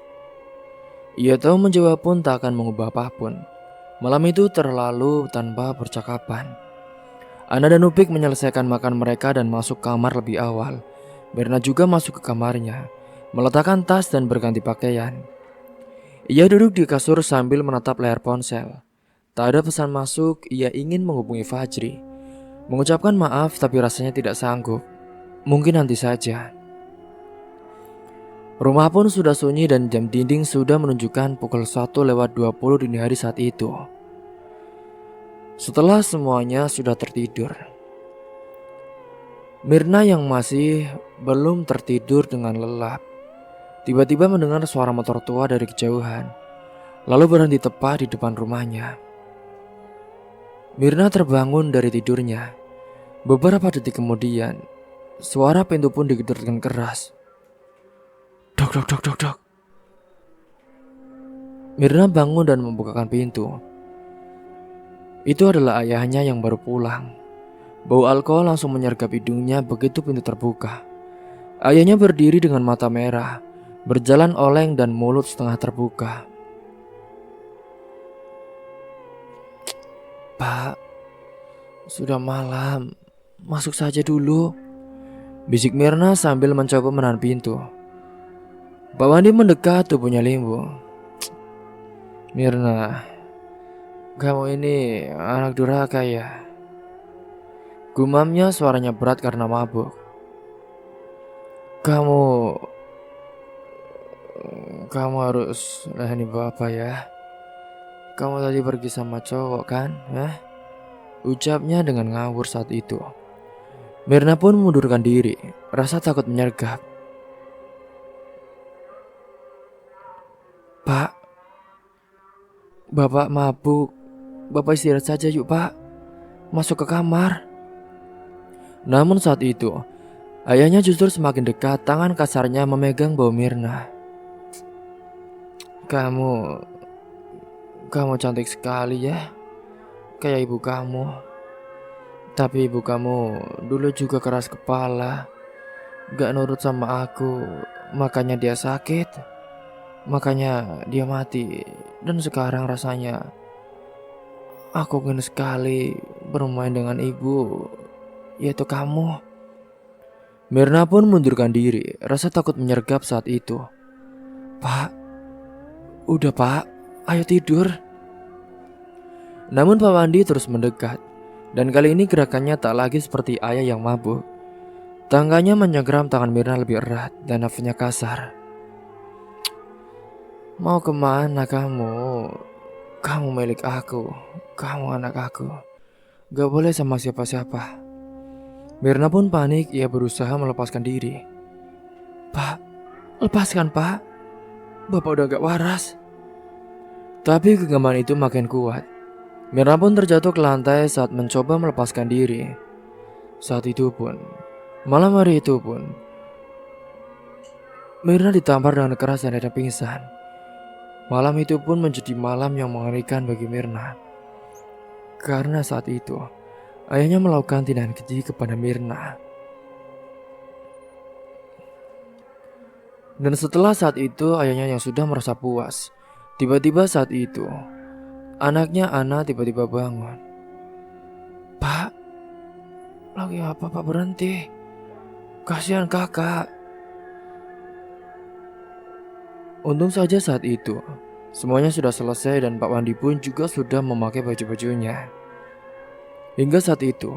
Ia tahu menjawab pun tak akan mengubah apapun. Malam itu terlalu tanpa percakapan. Ana dan Upik menyelesaikan makan mereka dan masuk kamar lebih awal. Mirna juga masuk ke kamarnya, meletakkan tas dan berganti pakaian. Ia duduk di kasur sambil menatap layar ponsel. Tak ada pesan masuk. Ia ingin menghubungi Fajri, mengucapkan maaf tapi rasanya tidak sanggup. Mungkin nanti saja. Rumah pun sudah sunyi dan jam dinding sudah menunjukkan pukul 1:20 dini hari saat itu. Setelah semuanya sudah tertidur, Mirna yang masih belum tertidur dengan lelap tiba-tiba mendengar suara motor tua dari kejauhan, lalu berhenti tepat di depan rumahnya. Mirna terbangun dari tidurnya. Beberapa detik kemudian, suara pintu pun digedor dengan keras. Dok, dok, dok, dok, dok. Mirna bangun dan membukakan pintu. Itu adalah ayahnya yang baru pulang. Bau alkohol langsung menyergap hidungnya begitu pintu terbuka. Ayahnya berdiri dengan mata merah, berjalan oleng dan mulut setengah terbuka. "Pak, sudah malam, masuk saja dulu," bisik Mirna sambil mencoba menahan pintu. Pak Wandi mendekat tubuhnya limbo. "Mirna, kamu ini anak durhaka ya?" Gumamnya, suaranya berat karena mabuk. "Kamu Kamu harus layani bapak ya. Kamu tadi pergi sama cowok kan? Ucapnya dengan ngawur saat itu. Mirna pun mundurkan diri, rasa takut menyergap. Pak, bapak mabuk. Bapak istirahat saja yuk pak. Masuk ke kamar. Namun saat itu, ayahnya justru semakin dekat, tangan kasarnya memegang bau Mirna. Kamu cantik sekali ya, kayak ibu kamu. Tapi ibu kamu dulu juga keras kepala, gak nurut sama aku, makanya dia sakit, makanya dia mati. Dan sekarang rasanya aku ingin sekali bermain dengan ibu, yaitu kamu. Mirna pun mundurkan diri, rasa takut menyergap saat itu. Pak, udah pak, ayo tidur. Namun Pak Wandi terus mendekat, dan kali ini gerakannya tak lagi seperti ayah yang mabuk. Tangannya menyenggram tangan Mirna lebih erat dan nafasnya kasar. Mau kemana kamu? Kamu milik aku, kamu anak aku. Gak boleh sama siapa-siapa. Mirna pun panik, ia berusaha melepaskan diri. Pak, lepaskan pak. Bapak udah gak waras. Tapi genggaman itu makin kuat. Mirna pun terjatuh ke lantai saat mencoba melepaskan diri. Saat itu pun, malam hari itu pun, Mirna ditampar dengan keras dan ada pingsan. Malam itu pun menjadi malam yang mengerikan bagi Mirna. Karena saat itu, ayahnya melakukan tindakan keji kepada Mirna. Dan setelah saat itu, ayahnya yang sudah merasa puas, tiba-tiba saat itu, anaknya Ana tiba-tiba bangun. Pak, lagi apa pak, berhenti? Kasihan kakak. Untung saja saat itu, semuanya sudah selesai dan Pak Wandi pun juga sudah memakai baju-bajunya. Hingga saat itu,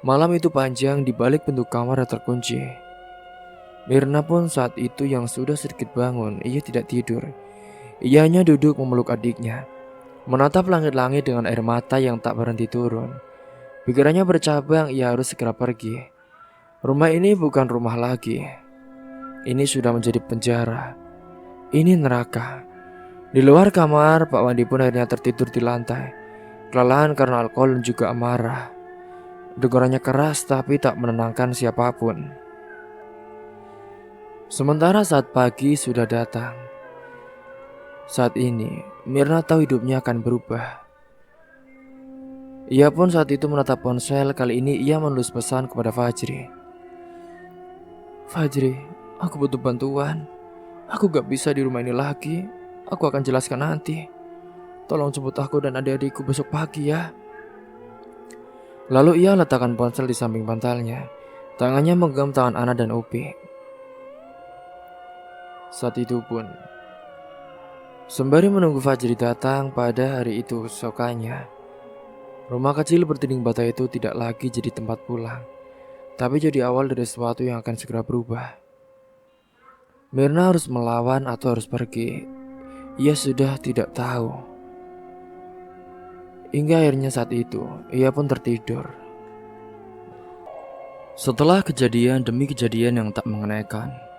malam itu panjang di balik pintu kamar yang terkunci. Mirna pun saat itu yang sudah sedikit bangun, ia tidak tidur. Ia hanya duduk memeluk adiknya, menatap langit-langit dengan air mata yang tak berhenti turun. Pikirannya bercabang, ia harus segera pergi. Rumah ini bukan rumah lagi. Ini sudah menjadi penjara. Ini neraka. Di luar kamar, Pak Wandi pun akhirnya tertidur di lantai. Kelelahan karena alkohol dan juga amarah. Dengurannya keras tapi tak menenangkan siapapun. Sementara saat pagi sudah datang. Saat ini, Mirna tahu hidupnya akan berubah. Ia pun saat itu menatap ponsel, kali ini ia menulis pesan kepada Fajri. Fajri, aku butuh bantuan. Aku gak bisa di rumah ini lagi. Aku akan jelaskan nanti. Tolong jemput aku dan adik-adikku besok pagi ya. Lalu ia letakkan ponsel di samping bantalnya. Tangannya menggenggam tangan Ana dan Upi. Saat itu pun, sembari menunggu Fajri datang pada hari itu besokannya, rumah kecil berdinding bata itu tidak lagi jadi tempat pulang, tapi jadi awal dari sesuatu yang akan segera berubah. Mirna harus melawan atau harus pergi. Ia sudah tidak tahu. Hingga akhirnya saat itu, ia pun tertidur. Setelah kejadian demi kejadian yang tak mengenakan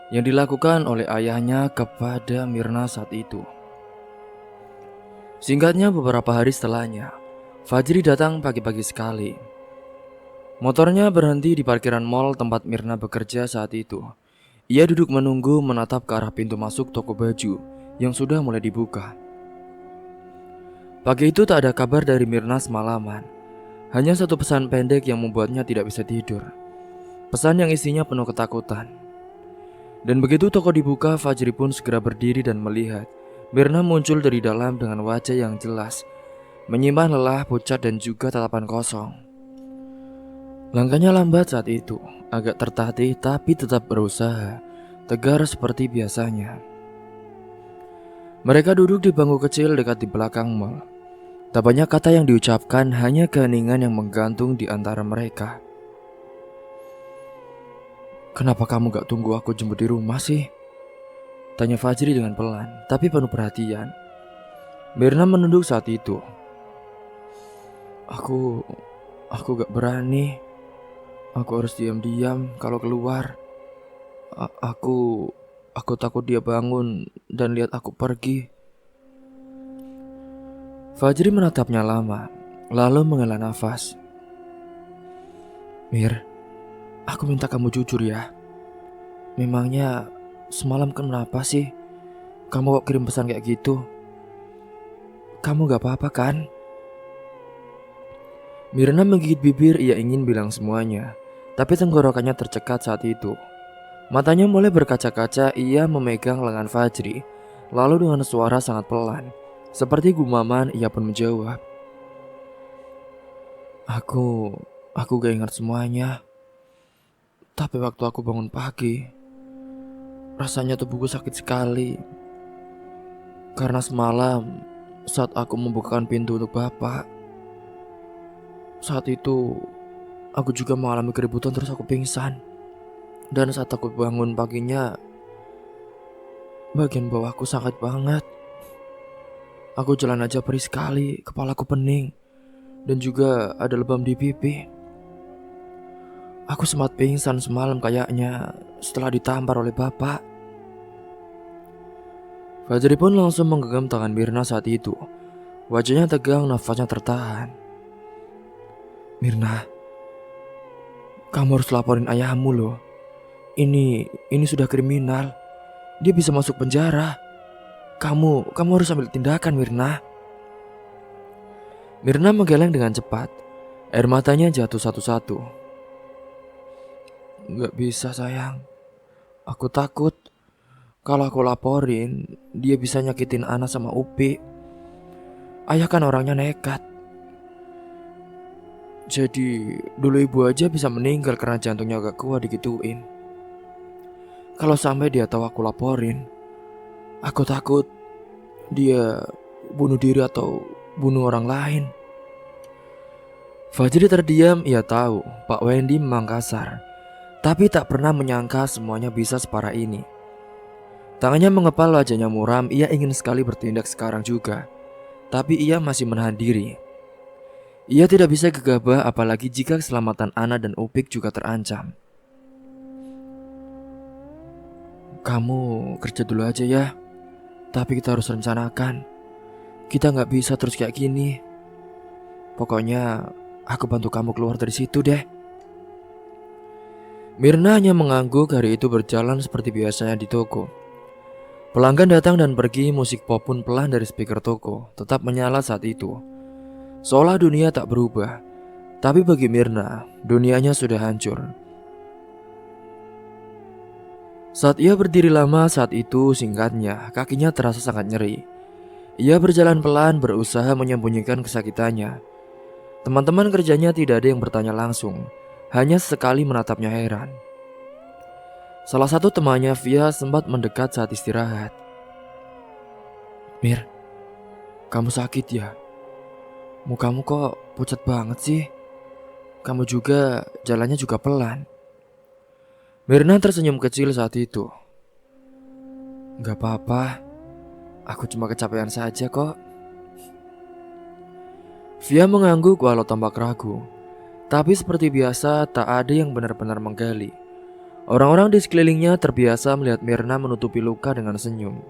yang dilakukan oleh ayahnya kepada Mirna saat itu. Singkatnya beberapa hari setelahnya, Fajri datang pagi-pagi sekali. Motornya berhenti di parkiran mall tempat Mirna bekerja saat itu. Ia duduk menunggu menatap ke arah pintu masuk toko baju yang sudah mulai dibuka. Pagi itu tak ada kabar dari Mirna semalaman. Hanya satu pesan pendek yang membuatnya tidak bisa tidur. Pesan yang isinya penuh ketakutan. Dan begitu toko dibuka, Fajri pun segera berdiri dan melihat Mirna muncul dari dalam dengan wajah yang jelas, menyimpan lelah, pucat dan juga tatapan kosong. Langkahnya lambat saat itu, agak tertatih tapi tetap berusaha, tegar seperti biasanya. Mereka duduk di bangku kecil dekat di belakang mall. Tak banyak kata yang diucapkan, hanya keheningan yang menggantung di antara mereka. Kenapa kamu gak tunggu aku jemput di rumah sih? Tanya Fajri dengan pelan, tapi penuh perhatian. Mirna menunduk saat itu. Aku gak berani. Aku harus diam-diam kalau keluar. A- aku aku takut dia bangun dan lihat aku pergi. Fajri menatapnya lama, lalu menghela nafas. Mir, aku minta kamu jujur ya. Memangnya semalam kenapa sih kamu kok kirim pesan kayak gitu? Kamu gak apa-apa kan? Mirna menggigit bibir, ia ingin bilang semuanya, tapi tenggorokannya tercekat saat itu. Matanya mulai berkaca-kaca, ia memegang lengan Fajri, lalu dengan suara sangat pelan, seperti gumaman, ia pun menjawab. Aku gak ingat semuanya. Tapi waktu aku bangun pagi, rasanya tubuhku sakit sekali. Karena semalam, saat aku membukakan pintu untuk bapak, saat itu aku juga mengalami keributan terus aku pingsan. Dan saat aku bangun paginya, bagian bawahku sakit banget. Aku jalan aja perih sekali, kepalaku pening, dan juga ada lebam di pipi. Aku sempat pingsan semalam kayaknya setelah ditampar oleh bapak. Fajri pun langsung menggenggam tangan Mirna saat itu. Wajahnya tegang, nafasnya tertahan. Mirna, kamu harus laporin ayahmu loh. Ini sudah kriminal. Dia bisa masuk penjara. Kamu harus ambil tindakan, Mirna. Mirna menggeleng dengan cepat. Air matanya jatuh satu-satu. Gak bisa sayang. Aku takut kalau aku laporin, dia bisa nyakitin Ana sama Upi. Ayah kan orangnya nekat. Jadi dulu ibu aja bisa meninggal karena jantungnya agak kuat digituin. Kalau sampai dia tahu aku laporin, aku takut dia bunuh diri atau bunuh orang lain. Fajri terdiam, ia tahu Pak Wendy memang kasar, tapi tak pernah menyangka semuanya bisa separah ini. Tangannya mengepal, wajahnya muram, ia ingin sekali bertindak sekarang juga, tapi ia masih menahan diri. Ia tidak bisa gegabah apalagi jika keselamatan Ana dan Upik juga terancam. Kamu kerja dulu aja ya, tapi kita harus rencanakan. Kita gak bisa terus kayak gini. Pokoknya aku bantu kamu keluar dari situ deh. Mirna hanya mengangguk. Hari itu berjalan seperti biasanya di toko. Pelanggan datang dan pergi, musik pop pun pelan dari speaker toko tetap menyala saat itu. Seolah dunia tak berubah, tapi bagi Mirna, dunianya sudah hancur. Saat ia berdiri lama saat itu, singkatnya, kakinya terasa sangat nyeri. Ia berjalan pelan, berusaha menyembunyikan kesakitannya. Teman-teman kerjanya tidak ada yang bertanya langsung, hanya sekali menatapnya heran. Salah satu temannya, Via, sempat mendekat saat istirahat. Mir, kamu sakit ya? Mukamu kok pucat banget sih? Kamu juga jalannya juga pelan. Mirna tersenyum kecil saat itu. Gak apa-apa, aku cuma kecapean saja kok. Via mengangguk walau tampak ragu. Tapi seperti biasa tak ada yang benar-benar menggali. Orang-orang di sekelilingnya terbiasa melihat Mirna menutupi luka dengan senyum.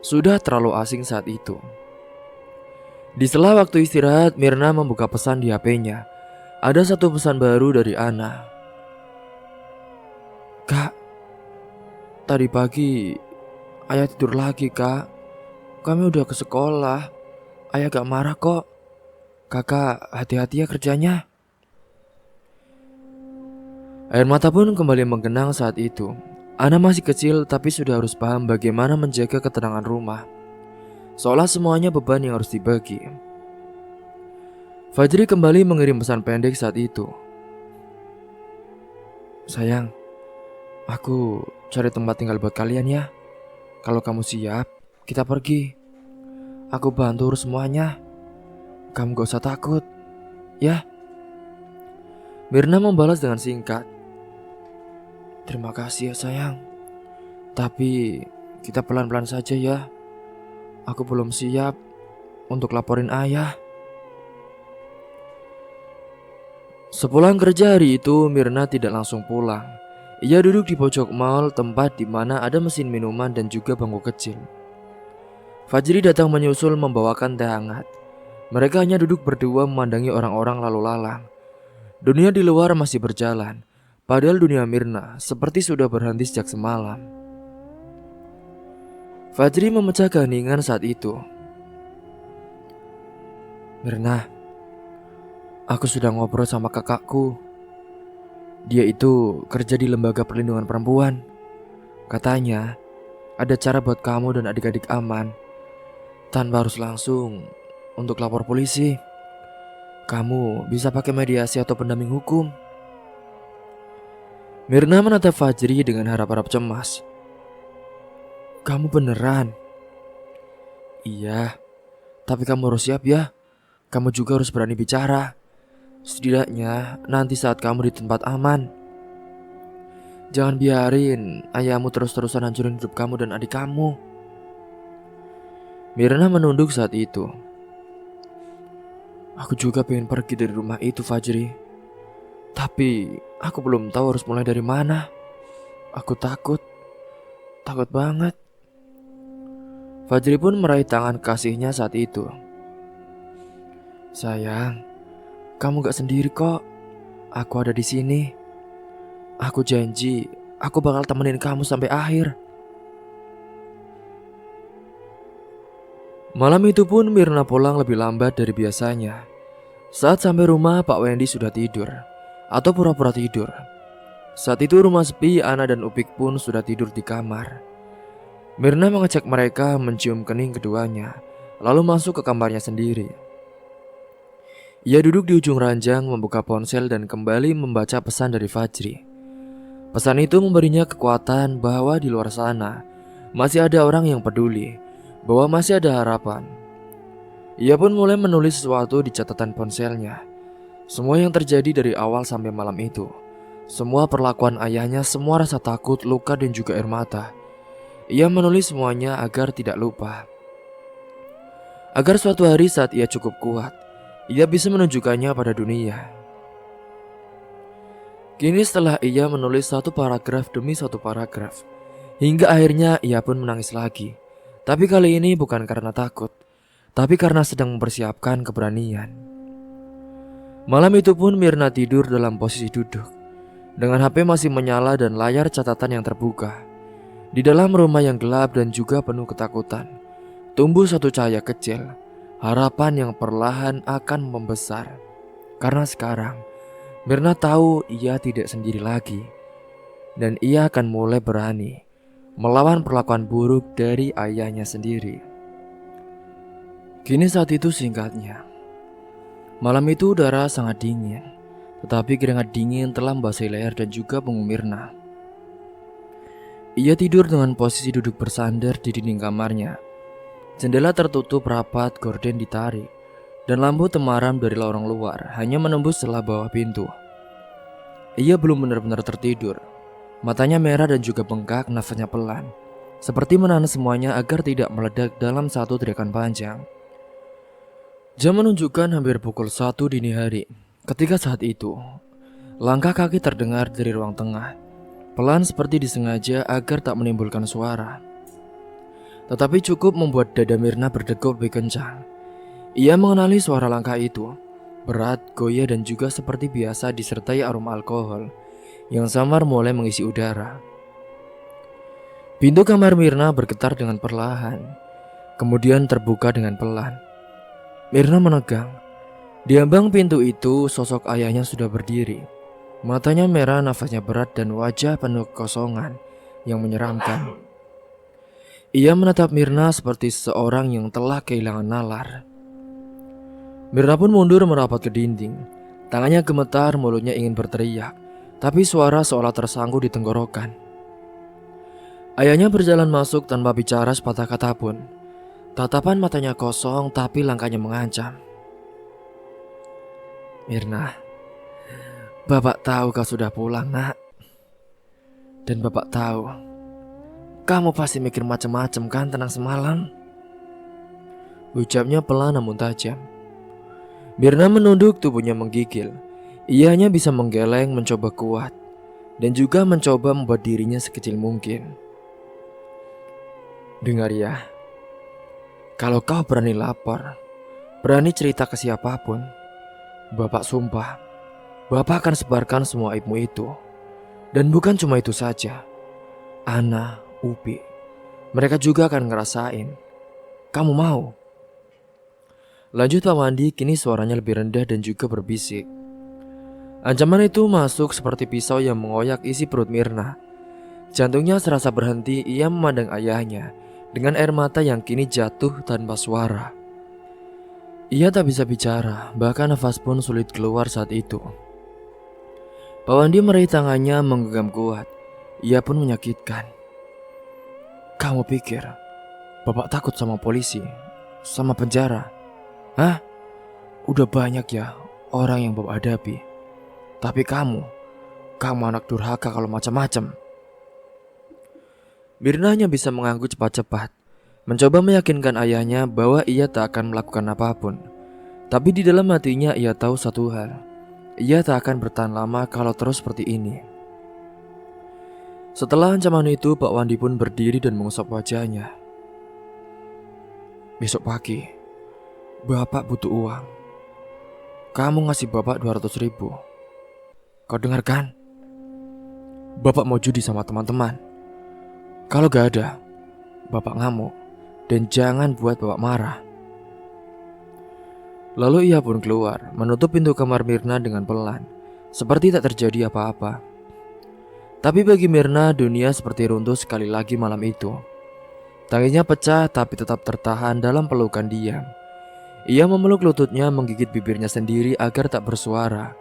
Sudah terlalu asing saat itu. Di sela waktu istirahat, Mirna membuka pesan di HP-nya. Ada satu pesan baru dari Ana. Kak, tadi pagi ayah tidur lagi kak. Kami udah ke sekolah. Ayah gak marah kok. Kakak hati-hati ya kerjanya. Air mata pun kembali menggenang saat itu. Ana masih kecil tapi sudah harus paham bagaimana menjaga ketenangan rumah. Seolah semuanya beban yang harus dibagi. Fajri kembali mengirim pesan pendek saat itu. Sayang, aku cari tempat tinggal buat kalian ya. Kalau kamu siap, kita pergi. Aku bantu urus semuanya. Kamu gak usah takut, ya. Mirna membalas dengan singkat. Terima kasih ya sayang. Tapi kita pelan-pelan saja ya. Aku belum siap untuk laporin ayah. Sepulang kerja hari itu, Mirna tidak langsung pulang. Ia duduk di pojok mal, tempat di mana ada mesin minuman dan juga bangku kecil. Fajri datang menyusul membawakan teh hangat. Mereka hanya duduk berdua memandangi orang-orang lalu lalang. Dunia di luar masih berjalan, padahal dunia Mirna seperti sudah berhenti sejak semalam. Fajri memecah keheningan saat itu. Mirna, aku sudah ngobrol sama kakakku. Dia itu kerja di lembaga perlindungan perempuan. Katanya ada cara buat kamu dan adik-adik aman tanpa harus langsung untuk lapor polisi. Kamu bisa pakai mediasi atau pendamping hukum. Mirna menatap Fajri dengan harap-harap cemas. Kamu beneran? Iya, tapi kamu harus siap ya. Kamu juga harus berani bicara. Setidaknya nanti saat kamu di tempat aman. Jangan biarin ayahmu terus-terusan hancurin hidup kamu dan adik kamu. Mirna menunduk saat itu. Aku juga pengen pergi dari rumah itu, Fajri. Tapi aku belum tahu harus mulai dari mana. Aku takut banget. Fajri pun meraih tangan kasihnya saat itu. Sayang, kamu gak sendiri kok. Aku ada di sini. Aku janji, aku bakal temenin kamu sampai akhir. Malam itu pun Mirna pulang lebih lambat dari biasanya. Saat sampai rumah, Pak Wendy sudah tidur atau pura-pura tidur. Saat itu rumah sepi, Ana dan Upik pun sudah tidur di kamar. Mirna mengecek mereka, mencium kening keduanya, lalu masuk ke kamarnya sendiri. Ia duduk di ujung ranjang, membuka ponsel dan kembali membaca pesan dari Fajri. Pesan itu memberinya kekuatan bahwa di luar sana masih ada orang yang peduli, bahwa masih ada harapan. Ia pun mulai menulis sesuatu di catatan ponselnya. Semua yang terjadi dari awal sampai malam itu, semua perlakuan ayahnya, semua rasa takut, luka dan juga air mata. Ia menulis semuanya agar tidak lupa. Agar suatu hari saat ia cukup kuat, ia bisa menunjukkannya pada dunia. Kini setelah ia menulis satu paragraf demi satu paragraf, hingga akhirnya ia pun menangis lagi. Tapi kali ini bukan karena takut, tapi karena sedang mempersiapkan keberanian. Malam itu pun Mirna tidur dalam posisi duduk, dengan HP masih menyala dan layar catatan yang terbuka. Di dalam rumah yang gelap dan juga penuh ketakutan, tumbuh satu cahaya kecil, harapan yang perlahan akan membesar. Karena sekarang Mirna tahu ia tidak sendiri lagi, dan ia akan mulai berani melawan perlakuan buruk dari ayahnya sendiri. Kini saat itu singkatnya. Malam itu udara sangat dingin, tetapi keringat dingin telah membasahi leher dan juga punggung Mirna. Ia tidur dengan posisi duduk bersandar di dinding kamarnya. Jendela tertutup rapat, gorden ditarik, dan lampu temaram dari lorong luar hanya menembus celah bawah pintu. Ia belum benar-benar tertidur. Matanya merah dan juga bengkak, nafasnya pelan, seperti menahan semuanya agar tidak meledak dalam satu teriakan panjang. Jam menunjukkan hampir pukul 1 dini hari. Ketika saat itu, langkah kaki terdengar dari ruang tengah, pelan seperti disengaja agar tak menimbulkan suara. Tetapi cukup membuat dada Mirna berdegup lebih kencang. Ia mengenali suara langkah itu, berat, goyah dan juga seperti biasa disertai aroma alkohol yang samar mulai mengisi udara. Pintu kamar Mirna bergetar dengan perlahan, kemudian terbuka dengan pelan. Mirna menegang. Di ambang pintu itu sosok ayahnya sudah berdiri. Matanya merah, nafasnya berat dan wajah penuh kekosongan yang menyeramkan. Ia menatap Mirna seperti seorang yang telah kehilangan nalar. Mirna pun mundur merapat ke dinding. Tangannya gemetar, mulutnya ingin berteriak, tapi suara seolah tersangkut di tenggorokan. Ayahnya berjalan masuk tanpa bicara sepatah kata pun. Tatapan matanya kosong tapi langkahnya mengancam. Mirna, Bapak tahu kau sudah pulang, nak. Dan Bapak tahu Kamu pasti mikir macam-macam kan tentang semalam? Ucapnya pelan namun tajam. Mirna menunduk, tubuhnya menggigil. Ia hanya bisa menggeleng, mencoba kuat, dan juga mencoba membuat dirinya sekecil mungkin. Dengar ya, kalau kau berani lapor, berani cerita ke siapapun, Bapak sumpah, Bapak akan sebarkan semua aibmu itu. Dan bukan cuma itu saja, Ana, Upi, mereka juga akan ngerasain. Kamu mau? Lanjut Pak Wandi, kini suaranya lebih rendah dan juga berbisik. Ancaman itu masuk seperti pisau yang mengoyak isi perut Mirna. Jantungnya serasa berhenti, ia memandang ayahnya dengan air mata yang kini jatuh tanpa suara. Ia tak bisa bicara, bahkan nafas pun sulit keluar saat itu. Pak Wandi meraih tangannya menggenggam kuat. Ia pun menyakitkan. Kamu pikir Bapak takut sama polisi, sama penjara? Hah? Udah banyak ya orang yang Bapak hadapi. Tapi kamu anak durhaka kalau macam-macam. Mirna hanya bisa mengangguk cepat-cepat, mencoba meyakinkan ayahnya bahwa ia tak akan melakukan apapun. Tapi di dalam hatinya ia tahu satu hal. Ia tak akan bertahan lama kalau terus seperti ini. Setelah ancaman itu, Pak Wandi pun berdiri dan mengusap wajahnya. Besok pagi, Bapak butuh uang. Kamu ngasih Bapak 200.000. Kau dengar kan? Bapak mau judi sama teman-teman. Kalau gak ada, Bapak ngamuk. Dan jangan buat Bapak marah. Lalu ia pun keluar, menutup pintu kamar Mirna dengan pelan, seperti tak terjadi apa-apa. Tapi bagi Mirna, dunia seperti runtuh sekali lagi malam itu. Tangisnya pecah tapi tetap tertahan dalam pelukan diam. Ia memeluk lututnya, menggigit bibirnya sendiri agar tak bersuara.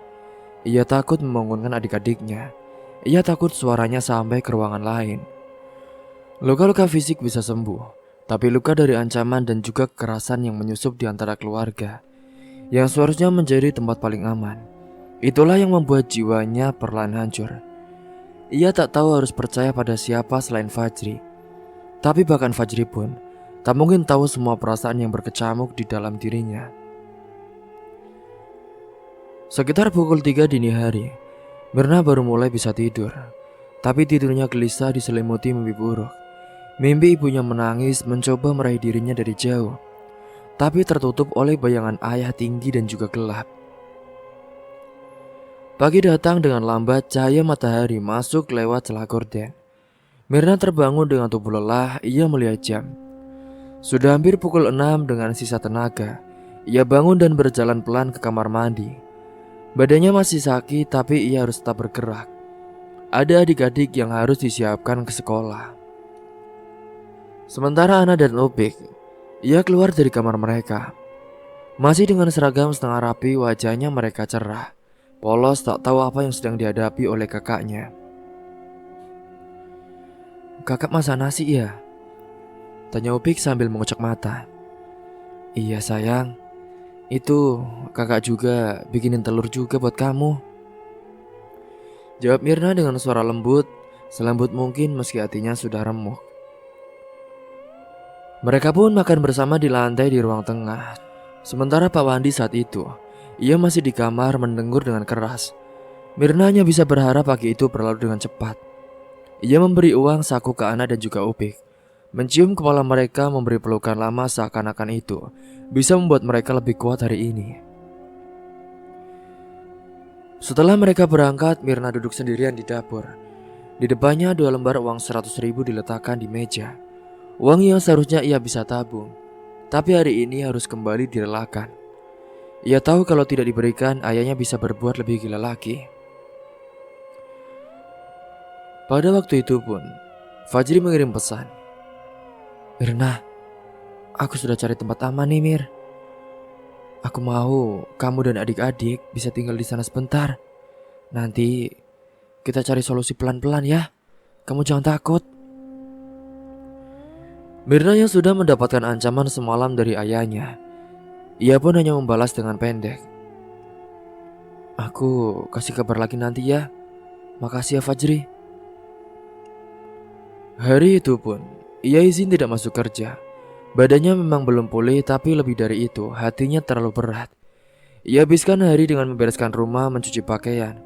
Ia takut membangunkan adik-adiknya. Ia takut suaranya sampai ke ruangan lain. Luka-luka fisik bisa sembuh, tapi luka dari ancaman dan juga kekerasan yang menyusup di antara keluarga, yang seharusnya menjadi tempat paling aman, itulah yang membuat jiwanya perlahan hancur. Ia tak tahu harus percaya pada siapa selain Fajri. Tapi bahkan Fajri pun tak mungkin tahu semua perasaan yang berkecamuk di dalam dirinya. Sekitar pukul 3 dini hari, Mirna baru mulai bisa tidur. Tapi tidurnya gelisah diselimuti mimpi buruk. Mimpi ibunya menangis mencoba meraih dirinya dari jauh, tapi tertutup oleh bayangan ayah tinggi dan juga gelap. Pagi datang dengan lambat, cahaya matahari masuk lewat celah gorden. Mirna terbangun dengan tubuh lelah, ia melihat jam. Sudah hampir pukul 6 dengan sisa tenaga. Ia bangun dan berjalan pelan ke kamar mandi. Badannya masih sakit tapi ia harus tetap bergerak. Ada adik-adik yang harus disiapkan ke sekolah. Sementara Ana dan Upik, ia keluar dari kamar mereka. Masih dengan seragam setengah rapi, wajahnya mereka cerah, polos, tak tahu apa yang sedang dihadapi oleh kakaknya. Kakak masak nasi ya? Tanya Upik sambil mengucek mata. Iya sayang, itu kakak juga bikinin telur juga buat kamu, jawab Mirna dengan suara lembut, selembut mungkin meski hatinya sudah remuk. Mereka pun makan bersama di lantai di ruang tengah. Sementara Pak Wandi saat itu, ia masih di kamar mendengur dengan keras. Mirna hanya bisa berharap pagi itu berlalu dengan cepat. Ia memberi uang saku ke Ana dan juga Upik. Mencium kepala mereka, memberi pelukan lama seakan-akan itu bisa membuat mereka lebih kuat hari ini. Setelah mereka berangkat, Mirna duduk sendirian di dapur. Di depannya 2 lembar uang 100.000 diletakkan di meja. Uang yang seharusnya ia bisa tabung, tapi hari ini harus kembali direlakan. Ia tahu kalau tidak diberikan, ayahnya bisa berbuat lebih gila lagi. Pada waktu itu pun, Fajri mengirim pesan. Mirna, aku sudah cari tempat aman nih Mir. Aku mau kamu dan adik-adik bisa tinggal di sana sebentar. Nanti kita cari solusi pelan-pelan ya. Kamu jangan takut. Mirna yang sudah mendapatkan ancaman semalam dari ayahnya, ia pun hanya membalas dengan pendek. Aku kasih kabar lagi nanti ya. Makasih ya Fajri. Hari itu pun, ia izin tidak masuk kerja. Badannya memang belum pulih, tapi lebih dari itu, hatinya terlalu berat. Ia habiskan hari dengan membereskan rumah, mencuci pakaian,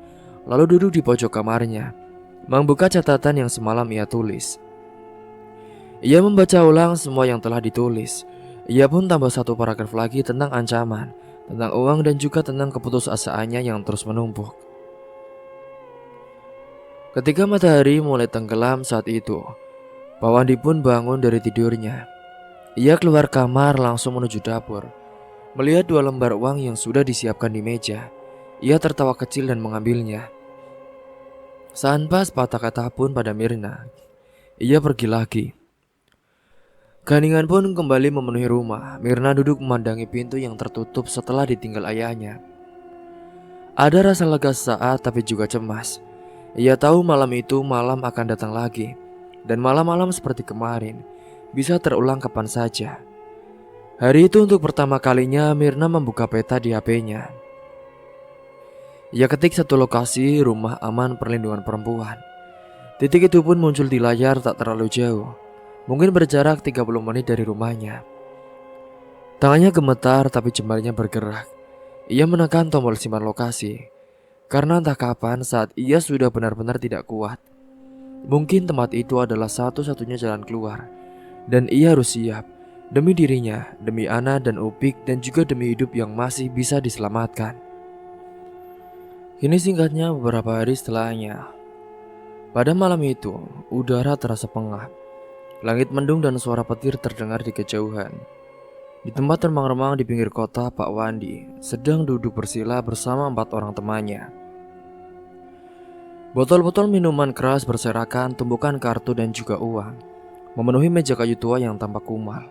lalu duduk di pojok kamarnya, membuka catatan yang semalam ia tulis. Ia membaca ulang semua yang telah ditulis. Ia pun tambah satu paragraf lagi tentang ancaman, tentang uang dan juga tentang keputusasaannya yang terus menumpuk. Ketika matahari mulai tenggelam saat itu, Pak Wandi pun bangun dari tidurnya. Ia keluar kamar langsung menuju dapur. Melihat 2 lembar uang yang sudah disiapkan di meja, ia tertawa kecil dan mengambilnya. Tanpa sepatah kata pun pada Mirna, ia pergi lagi. Keheningan pun kembali memenuhi rumah. Mirna duduk memandangi pintu yang tertutup setelah ditinggal ayahnya. Ada rasa lega sesaat tapi juga cemas. Ia tahu malam itu malam akan datang lagi, dan malam-malam seperti kemarin bisa terulang kapan saja. Hari itu untuk pertama kalinya Mirna membuka peta di HP-nya. Ia ketik satu lokasi, rumah aman perlindungan perempuan. Titik itu pun muncul di layar tak terlalu jauh, mungkin berjarak 30 menit dari rumahnya. Tangannya gemetar tapi jemarinya bergerak. Ia menekan tombol simpan lokasi, karena entah kapan saat ia sudah benar-benar tidak kuat. Mungkin tempat itu adalah satu-satunya jalan keluar, dan ia harus siap. Demi dirinya, demi Ana dan Upik, dan juga demi hidup yang masih bisa diselamatkan. Ini singkatnya beberapa hari setelahnya. Pada malam itu, udara terasa pengap. Langit mendung dan suara petir terdengar di kejauhan. Di tempat remang-remang di pinggir kota, Pak Wandi sedang duduk bersila bersama 4 orang temannya. Botol-botol minuman keras berserakan, tumpukan kartu dan juga uang memenuhi meja kayu tua yang tampak kumal.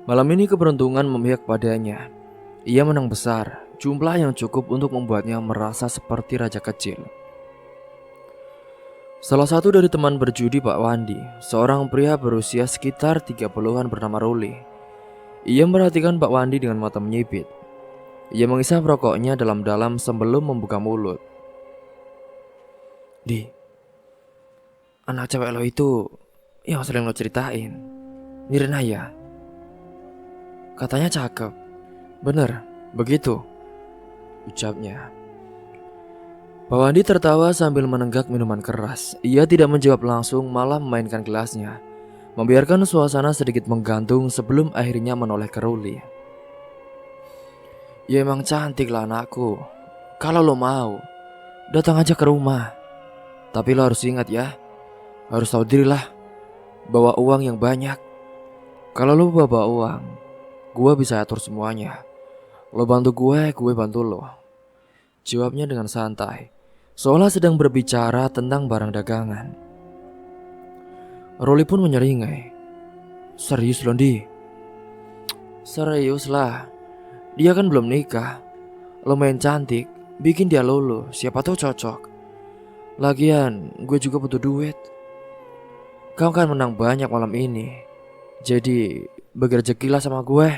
Malam ini keberuntungan memihak padanya. Ia menang besar, jumlah yang cukup untuk membuatnya merasa seperti raja kecil. Salah satu dari teman berjudi Pak Wandi, seorang pria berusia sekitar 30-an bernama Ruli. Ia merhatikan Pak Wandi dengan mata menyipit. Ia mengisap rokoknya dalam-dalam sebelum membuka mulut. "Di, anak cewek lo itu yang sering lo ceritain, Mirna ya? Katanya cakep. Bener, begitu?" ucapnya. Pak Wandi tertawa sambil menenggak minuman keras. Ia tidak menjawab langsung, malah memainkan gelasnya, membiarkan suasana sedikit menggantung sebelum akhirnya menoleh ke Ruli. "Ya emang cantik lah anakku. Kalau lo mau, datang aja ke rumah. Tapi lo harus ingat ya, harus tahu diri lah, bawa uang yang banyak. Kalau lo bawa uang, gue bisa atur semuanya. Lo bantu gue bantu lo," jawabnya dengan santai, seolah sedang berbicara tentang barang dagangan. Roli pun menyeringai. "Serius lo, Di?" "Serius lah. Dia kan belum nikah. Lo main cantik, bikin dia lulu, siapa tahu cocok. Lagian gue juga butuh duit. Kau kan menang banyak malam ini, jadi bagi rezekilah sama gue."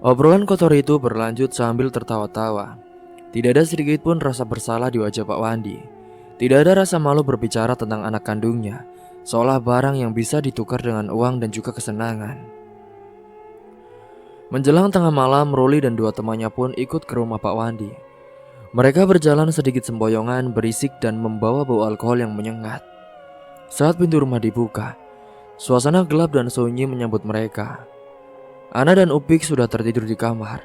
Obrolan kotor itu berlanjut sambil tertawa-tawa. Tidak ada sedikit pun rasa bersalah di wajah Pak Wandi. Tidak ada rasa malu berbicara tentang anak kandungnya, seolah barang yang bisa ditukar dengan uang dan juga kesenangan. Menjelang tengah malam, Roli dan 2 temannya pun ikut ke rumah Pak Wandi. Mereka berjalan sedikit semboyongan, berisik dan membawa bau alkohol yang menyengat. Saat pintu rumah dibuka, suasana gelap dan sunyi menyambut mereka. Ana dan Upik sudah tertidur di kamar.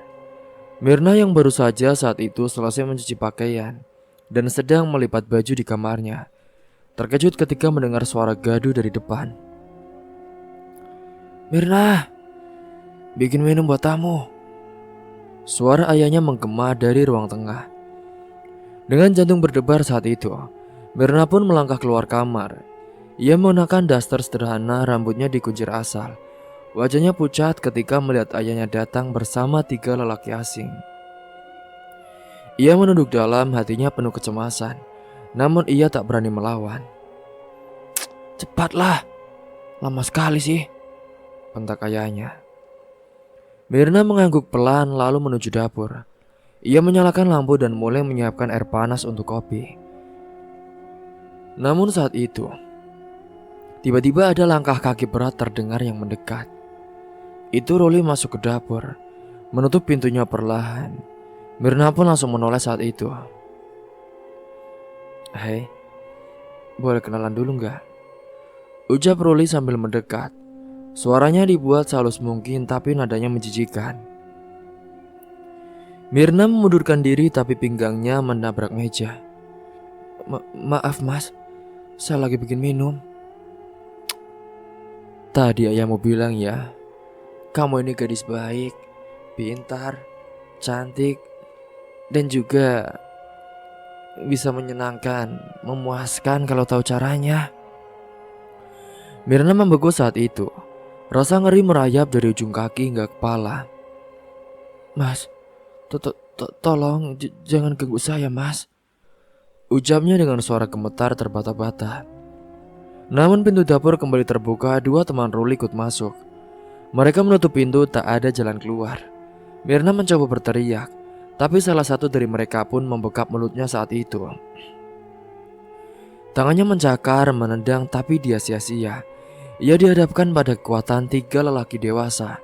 Mirna yang baru saja saat itu selesai mencuci pakaian dan sedang melipat baju di kamarnya, terkejut ketika mendengar suara gaduh dari depan. "Mirna, bikin minum buat tamu." Suara ayahnya menggema dari ruang tengah. Dengan jantung berdebar saat itu, Mirna pun melangkah keluar kamar. Ia mengenakan daster sederhana, rambutnya dikuncir asal. Wajahnya pucat ketika melihat ayahnya datang bersama 3 lelaki asing. Ia menunduk dalam, hatinya penuh kecemasan. Namun ia tak berani melawan. "Cepatlah, lama sekali sih," bentak ayahnya. Mirna mengangguk pelan lalu menuju dapur. Ia menyalakan lampu dan mulai menyiapkan air panas untuk kopi. Namun saat itu, Tiba-tiba ada langkah kaki berat terdengar yang mendekat. Itu Ruli masuk ke dapur, menutup pintunya perlahan. Mirna pun langsung menoleh saat itu. "Hei, boleh kenalan dulu nggak?" ucap Ruli sambil mendekat. Suaranya dibuat sehalus mungkin tapi nadanya menjijikan. Mirna memundurkan diri tapi pinggangnya menabrak meja. Maaf mas, saya lagi bikin minum." "Tadi ayahmu bilang ya, kamu ini gadis baik, pintar, cantik, dan juga bisa menyenangkan, memuaskan kalau tahu caranya." Mirna membeku saat itu. Rasa ngeri merayap dari ujung kaki hingga kepala. "Mas, tolong jangan ganggu saya mas," ucapnya dengan suara gemetar terbata-bata. Namun pintu dapur kembali terbuka, dua teman Ruli ikut masuk. Mereka menutup pintu, tak ada jalan keluar. Mirna mencoba berteriak, tapi salah satu dari mereka pun membekap mulutnya saat itu. Tangannya mencakar, menendang, tapi dia sia-sia. Ia dihadapkan pada kekuatan tiga lelaki dewasa.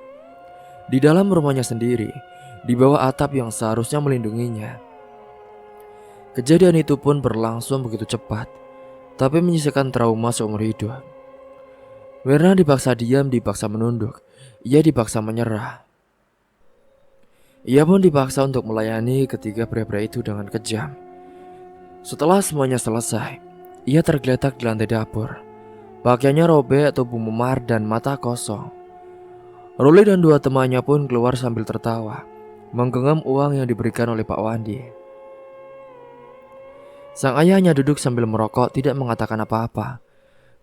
Di dalam rumahnya sendiri, di bawah atap yang seharusnya melindunginya. Kejadian itu pun berlangsung begitu cepat, tapi menyisakan trauma seumur hidup. Mirna dipaksa diam, dipaksa menunduk. Ia dipaksa menyerah. Ia pun dipaksa untuk melayani ketiga pria-pria itu dengan kejam. Setelah semuanya selesai, ia tergeletak di lantai dapur. Pakaiannya robek, tubuh memar, dan mata kosong. Ruli dan dua temannya pun keluar sambil tertawa, menggenggam uang yang diberikan oleh Pak Wandi. Sang ayah hanya duduk sambil merokok, tidak mengatakan apa-apa.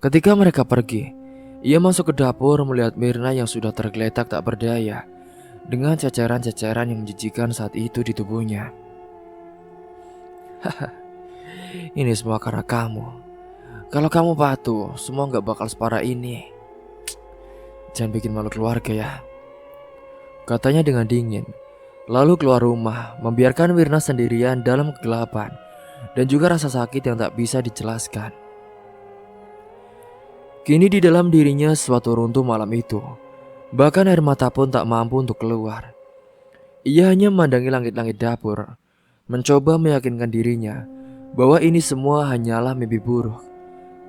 Ketika mereka pergi, ia masuk ke dapur melihat Mirna yang sudah tergeletak tak berdaya, dengan ceceran-ceceran yang menjijikan saat itu di tubuhnya. "Haha, ini semua karena kamu. Kalau kamu patuh, semua gak bakal separah ini. Jangan bikin malu keluarga ya," katanya dengan dingin. Lalu keluar rumah, membiarkan Mirna sendirian dalam kegelapan dan juga rasa sakit yang tak bisa dijelaskan. Kini di dalam dirinya sesuatu runtuh malam itu. Bahkan air mata pun tak mampu untuk keluar. Ia hanya memandangi langit-langit dapur, mencoba meyakinkan dirinya bahwa ini semua hanyalah mimpi buruk.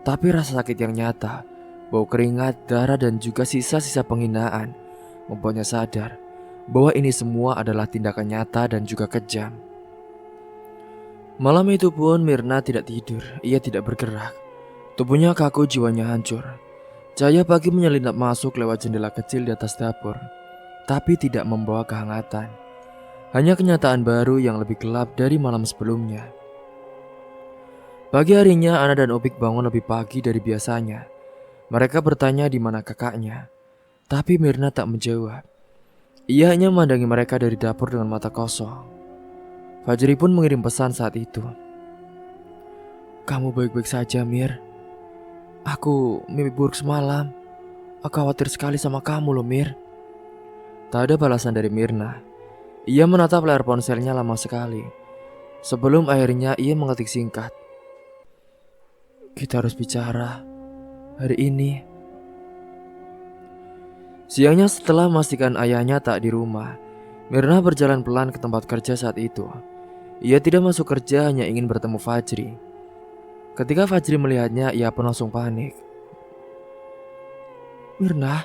Tapi rasa sakit yang nyata, bau keringat, darah, dan juga sisa-sisa penghinaan membuatnya sadar bahwa ini semua adalah tindakan nyata dan juga kejam. Malam itu pun Mirna tidak tidur, ia tidak bergerak. Tubuhnya kaku, jiwanya hancur. Cahaya pagi menyelinap masuk lewat jendela kecil di atas dapur, tapi tidak membawa kehangatan. Hanya kenyataan baru yang lebih gelap dari malam sebelumnya. Pagi harinya Ana dan Opik bangun lebih pagi dari biasanya. Mereka bertanya di mana kakaknya, tapi Mirna tak menjawab. Ia hanya memandangi mereka dari dapur dengan mata kosong. Fajri pun mengirim pesan saat itu. "Kamu baik-baik saja, Mir? Aku mimpi buruk semalam. Aku khawatir sekali sama kamu loh, Mir." Tak ada balasan dari Mirna. Ia menatap layar ponselnya lama sekali. Sebelum akhirnya ia mengetik singkat. "Kita harus bicara hari ini." Siangnya setelah memastikan ayahnya tak di rumah, Mirna berjalan pelan ke tempat kerja saat itu. Ia tidak masuk kerja, hanya ingin bertemu Fajri. Ketika Fajri melihatnya, ia pun langsung panik. "Mirna,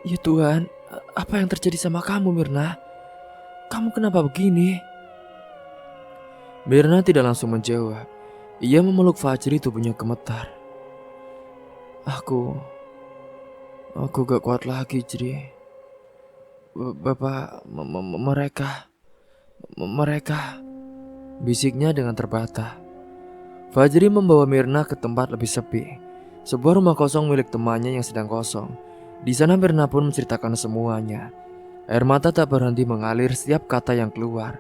ya Tuhan, apa yang terjadi sama kamu, Mirna? Kamu kenapa begini?" Mirna tidak langsung menjawab. Ia memeluk Fajri, tubuhnya gemetar. Aku gak kuat lagi, Jri. Bapak, mereka, bisiknya dengan terbata. Fajri membawa Mirna ke tempat lebih sepi, sebuah rumah kosong milik temannya yang sedang kosong. Di sana Mirna pun menceritakan semuanya. Air mata tak berhenti mengalir setiap kata yang keluar,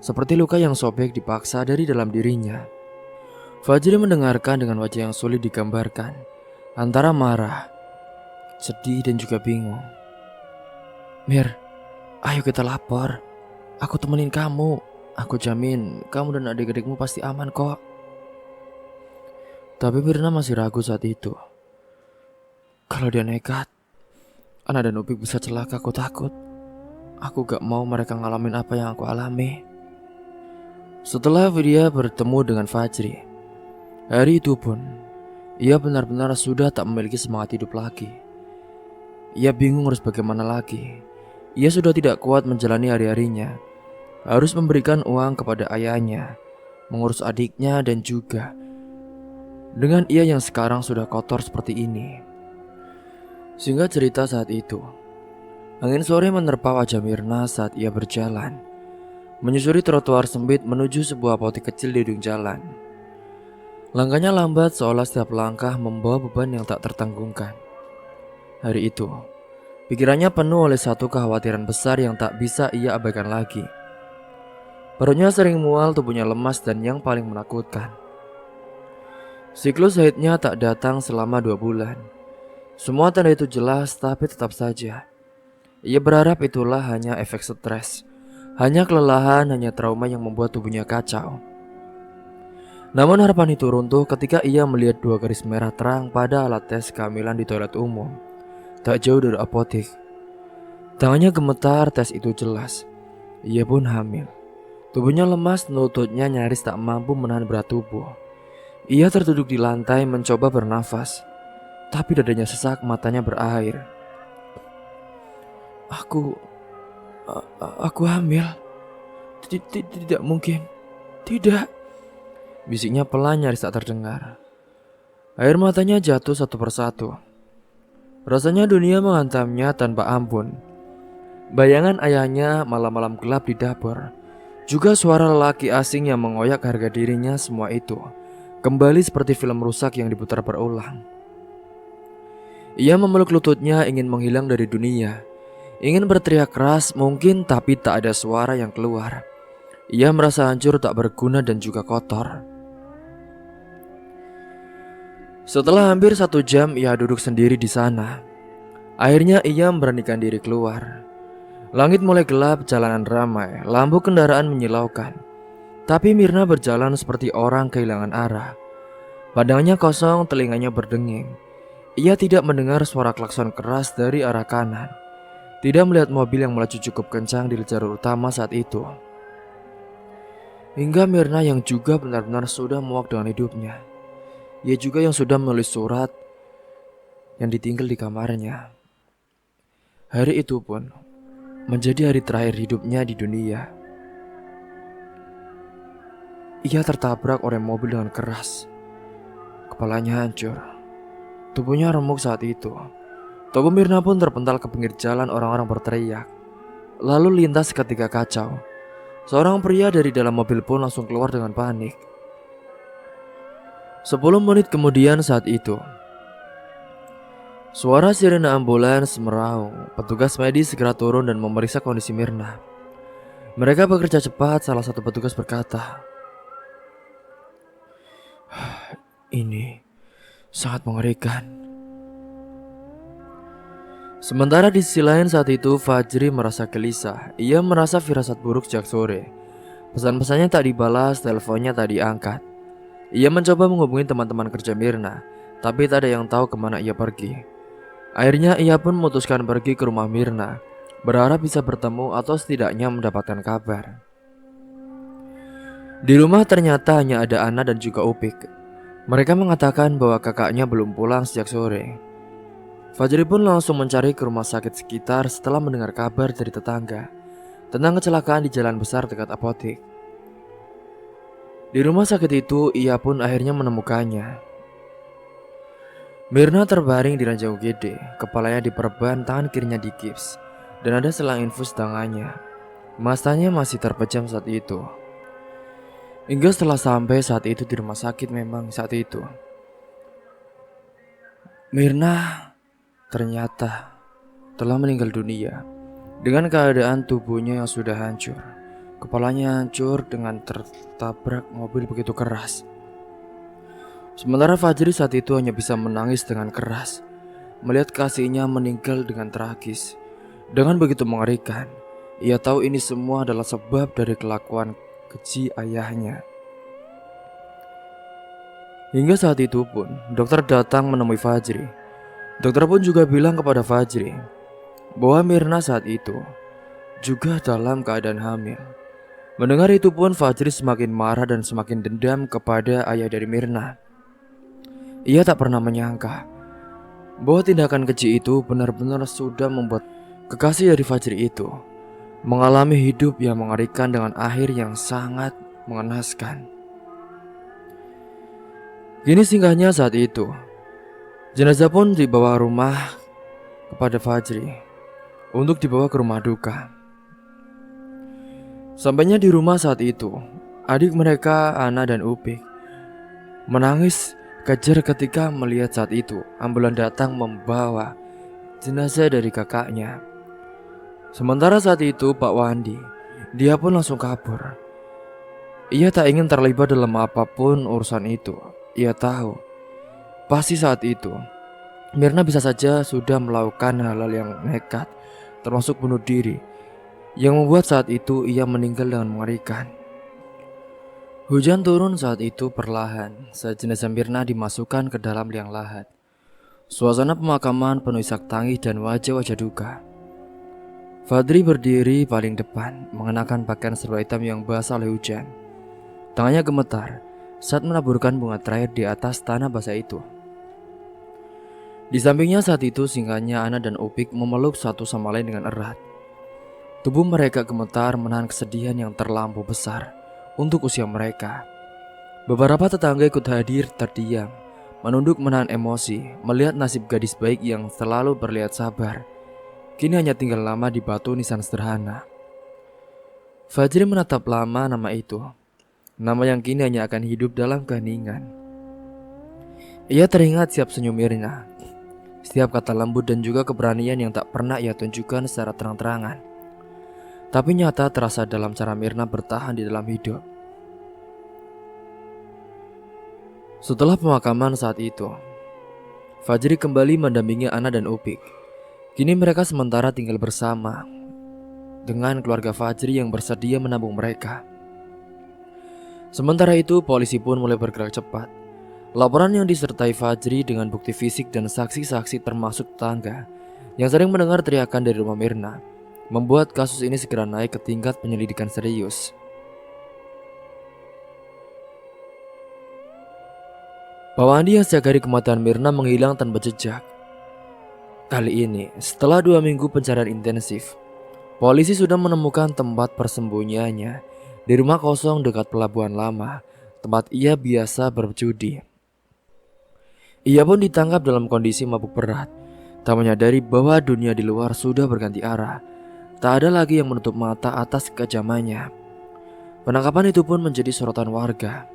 seperti luka yang sobek dipaksa dari dalam dirinya. Fajri mendengarkan dengan wajah yang sulit digambarkan, antara marah, sedih, dan juga bingung. "Mir, ayo kita lapor. Aku temenin kamu. Aku jamin kamu dan adik-adikmu pasti aman kok." Tapi Mirna masih ragu saat itu. Kalau dia nekat, Ana dan Upik bisa celaka, aku takut. Aku gak mau mereka ngalamin apa yang aku alami. Setelah Vidya bertemu dengan Fajri, hari itu pun ia benar-benar sudah tak memiliki semangat hidup lagi. Ia bingung harus bagaimana lagi. Ia sudah tidak kuat menjalani hari-harinya, harus memberikan uang kepada ayahnya, mengurus adiknya, dan juga dengan ia yang sekarang sudah kotor seperti ini. Singkat cerita, saat itu angin sore menerpa wajah Mirna saat ia berjalan menyusuri trotoar sempit menuju sebuah apotek kecil di ujung jalan. Langkahnya lambat, seolah setiap langkah membawa beban yang tak tertanggungkan. Hari itu pikirannya penuh oleh satu kekhawatiran besar yang tak bisa ia abaikan lagi. Perutnya sering mual, tubuhnya lemas, dan yang paling menakutkan, siklus haidnya tak datang selama 2 bulan. Semua tanda itu jelas, tapi tetap saja ia berharap itulah hanya efek stres, hanya kelelahan, hanya trauma yang membuat tubuhnya kacau. Namun harapan itu runtuh ketika ia melihat 2 garis merah terang pada alat tes kehamilan di toilet umum, tak jauh dari apotek. Tangannya gemetar, tes itu jelas. Ia pun hamil. Tubuhnya lemas, lututnya nyaris tak mampu menahan berat tubuh. Ia terduduk di lantai mencoba bernafas, tapi dadanya sesak, matanya berair. Aku hamil. Tidak mungkin. Tidak, bisiknya pelan nyaris tak terdengar. Air matanya jatuh satu persatu. Rasanya dunia menghantamnya tanpa ampun. Bayangan ayahnya malam-malam gelap di dapur, juga suara lelaki asing yang mengoyak harga dirinya, semua itu kembali seperti film rusak yang diputar berulang. Ia memeluk lututnya, ingin menghilang dari dunia, ingin berteriak keras mungkin, tapi tak ada suara yang keluar. Ia merasa hancur, tak berguna, dan juga kotor. Setelah hampir 1 jam ia duduk sendiri di sana. Akhirnya ia memberanikan diri keluar. Langit mulai gelap, jalanan ramai, lampu kendaraan menyilaukan. Tapi Mirna berjalan seperti orang kehilangan arah. Pandangannya kosong, telinganya berdenging. Ia tidak mendengar suara klakson keras dari arah kanan, tidak melihat mobil yang melaju cukup kencang di jalur utama saat itu. Hingga Mirna yang juga benar-benar sudah muak dengan hidupnya. Ia juga yang sudah menulis surat yang ditinggal di kamarnya. Hari itu pun menjadi hari terakhir hidupnya di dunia. Ia tertabrak oleh mobil dengan keras. Kepalanya hancur, tubuhnya remuk saat itu. Tubuh Mirna pun terpental ke pinggir jalan, orang-orang berteriak. Lalu lintas ketika kacau. Seorang pria dari dalam mobil pun langsung keluar dengan panik. 10 menit kemudian saat itu, suara sirene ambulans meraung. Petugas medis segera turun dan memeriksa kondisi Mirna. Mereka bekerja cepat. Salah satu petugas berkata, "Ini sangat mengerikan." Sementara di sisi lain saat itu Fajri merasa gelisah. Ia merasa firasat buruk sejak sore. Pesan-pesannya tak dibalas, teleponnya tak diangkat. Ia mencoba menghubungi teman-teman kerja Mirna, tapi tak ada yang tahu kemana ia pergi. Akhirnya ia pun memutuskan pergi ke rumah Mirna, berharap bisa bertemu atau setidaknya mendapatkan kabar. Di rumah ternyata hanya ada Ana dan juga Upik. Mereka mengatakan bahwa kakaknya belum pulang sejak sore. Fajri pun langsung mencari ke rumah sakit sekitar setelah mendengar kabar dari tetangga tentang kecelakaan di jalan besar dekat apotek. Di rumah sakit itu ia pun akhirnya menemukannya. Mirna terbaring di ranjang UGD, kepalanya diperban, tangan kirinya digips, dan ada selang infus tangannya. Matanya masih terpejam saat itu. Hingga setelah sampai saat itu di rumah sakit, memang saat itu Mirna ternyata telah meninggal dunia dengan keadaan tubuhnya yang sudah hancur. Kepalanya hancur dengan tertabrak mobil begitu keras. Sementara Fajri saat itu hanya bisa menangis dengan keras melihat kasihnya meninggal dengan tragis. Dengan begitu mengerikan, ia tahu ini semua adalah sebab dari kelakuan keji ayahnya. Hingga saat itu pun dokter datang menemui Fajri. Dokter pun juga bilang kepada Fajri bahwa Mirna saat itu juga dalam keadaan hamil. Mendengar itu pun Fajri semakin marah dan semakin dendam kepada ayah dari Mirna. Ia tak pernah menyangka bahwa tindakan keji itu benar-benar sudah membuat kekasih dari Fajri itu mengalami hidup yang mengerikan dengan akhir yang sangat mengenaskan. Kini singkatnya saat itu, jenazah pun dibawa rumah kepada Fajri untuk dibawa ke rumah duka. Sampainya di rumah saat itu, adik mereka Ana dan Upik menangis kejer ketika melihat saat itu ambulan datang membawa jenazah dari kakaknya. Sementara saat itu Pak Wandi, dia pun langsung kabur. Ia tak ingin terlibat dalam apapun urusan itu. Ia tahu pasti saat itu Mirna bisa saja sudah melakukan hal-hal yang nekat, termasuk bunuh diri, yang membuat saat itu ia meninggal dengan mengerikan. Hujan turun saat itu perlahan saat jenazah Mirna dimasukkan ke dalam liang lahat. Suasana pemakaman penuh isak tangis dan wajah-wajah duka. Fadri berdiri paling depan, mengenakan pakaian serba hitam yang basah oleh hujan. Tangannya gemetar saat menaburkan bunga terakhir di atas tanah basah itu. Di sampingnya saat itu singkatnya Ana dan Upik memeluk satu sama lain dengan erat. Tubuh mereka gemetar menahan kesedihan yang terlampau besar untuk usia mereka. Beberapa tetangga ikut hadir terdiam, menunduk menahan emosi, melihat nasib gadis baik yang selalu berlihat sabar. Kini hanya tinggal lama di batu nisan sederhana. Fajri menatap lama nama itu, nama yang kini hanya akan hidup dalam keheningan. Ia teringat siap senyum Mirna, setiap kata lembut dan juga keberanian yang tak pernah ia tunjukkan secara terang-terangan, tapi nyata terasa dalam cara Mirna bertahan di dalam hidup. Setelah pemakaman saat itu, Fajri kembali mendampingi Ana dan Upik. Kini mereka sementara tinggal bersama dengan keluarga Fajri yang bersedia menabung mereka. Sementara itu polisi pun mulai bergerak cepat. Laporan yang disertai Fajri dengan bukti fisik dan saksi-saksi termasuk tetangga yang sering mendengar teriakan dari rumah Mirna membuat kasus ini segera naik ke tingkat penyelidikan serius. Pak Wandi yang sejak hari kematian Mirna menghilang tanpa jejak. Kali ini, setelah 2 minggu pencarian intensif, polisi sudah menemukan tempat persembunyiannya di rumah kosong dekat pelabuhan lama, tempat ia biasa berjudi. Ia pun ditangkap dalam kondisi mabuk berat, tak menyadari bahwa dunia di luar sudah berganti arah. Tak ada lagi yang menutup mata atas kejamannya. Penangkapan itu pun menjadi sorotan warga.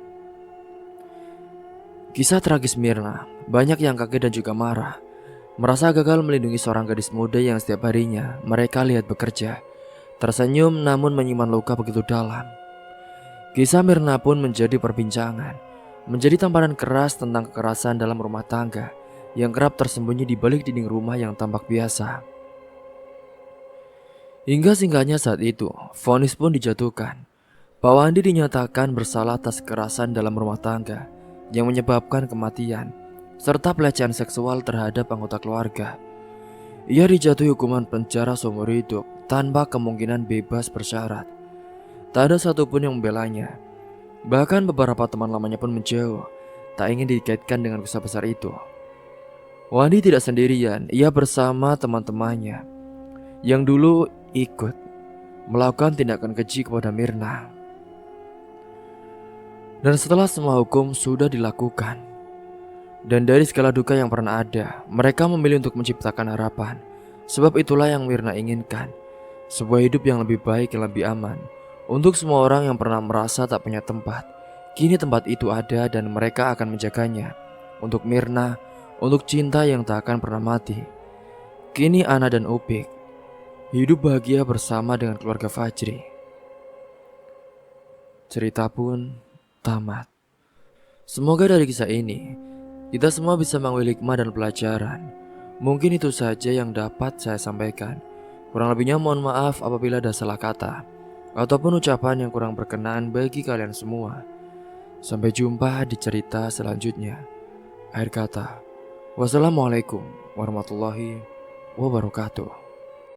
Kisah tragis Mirna, banyak yang kaget dan juga marah, merasa gagal melindungi seorang gadis muda yang setiap harinya mereka lihat bekerja, tersenyum namun menyimpan luka begitu dalam. Kisah Mirna pun menjadi perbincangan, menjadi tamparan keras tentang kekerasan dalam rumah tangga yang kerap tersembunyi di balik dinding rumah yang tampak biasa. Hingga singkatnya saat itu, vonis pun dijatuhkan. Pak Wandi dinyatakan bersalah atas kekerasan dalam rumah tangga yang menyebabkan kematian, serta pelecehan seksual terhadap anggota keluarga. Ia dijatuhi hukuman penjara seumur hidup tanpa kemungkinan bebas bersyarat. Tak ada satupun yang membelanya. Bahkan beberapa teman lamanya pun menjauh, tak ingin dikaitkan dengan kisah besar itu. Wandi tidak sendirian, ia bersama teman-temannya yang dulu ikut melakukan tindakan keji kepada Mirna. Dan setelah semua hukum sudah dilakukan, dan dari segala duka yang pernah ada, mereka memilih untuk menciptakan harapan. Sebab itulah yang Mirna inginkan, sebuah hidup yang lebih baik, yang lebih aman. Untuk semua orang yang pernah merasa tak punya tempat, kini tempat itu ada dan mereka akan menjaganya. Untuk Mirna, untuk cinta yang tak akan pernah mati. Kini Ana dan Upik hidup bahagia bersama dengan keluarga Fajri. Cerita pun tamat. Semoga dari kisah ini kita semua bisa mengambil hikmah dan pelajaran. Mungkin itu saja yang dapat saya sampaikan. Kurang lebihnya mohon maaf apabila ada salah kata ataupun ucapan yang kurang berkenan bagi kalian semua. Sampai jumpa di cerita selanjutnya. Akhir kata, wassalamualaikum warahmatullahi wabarakatuh.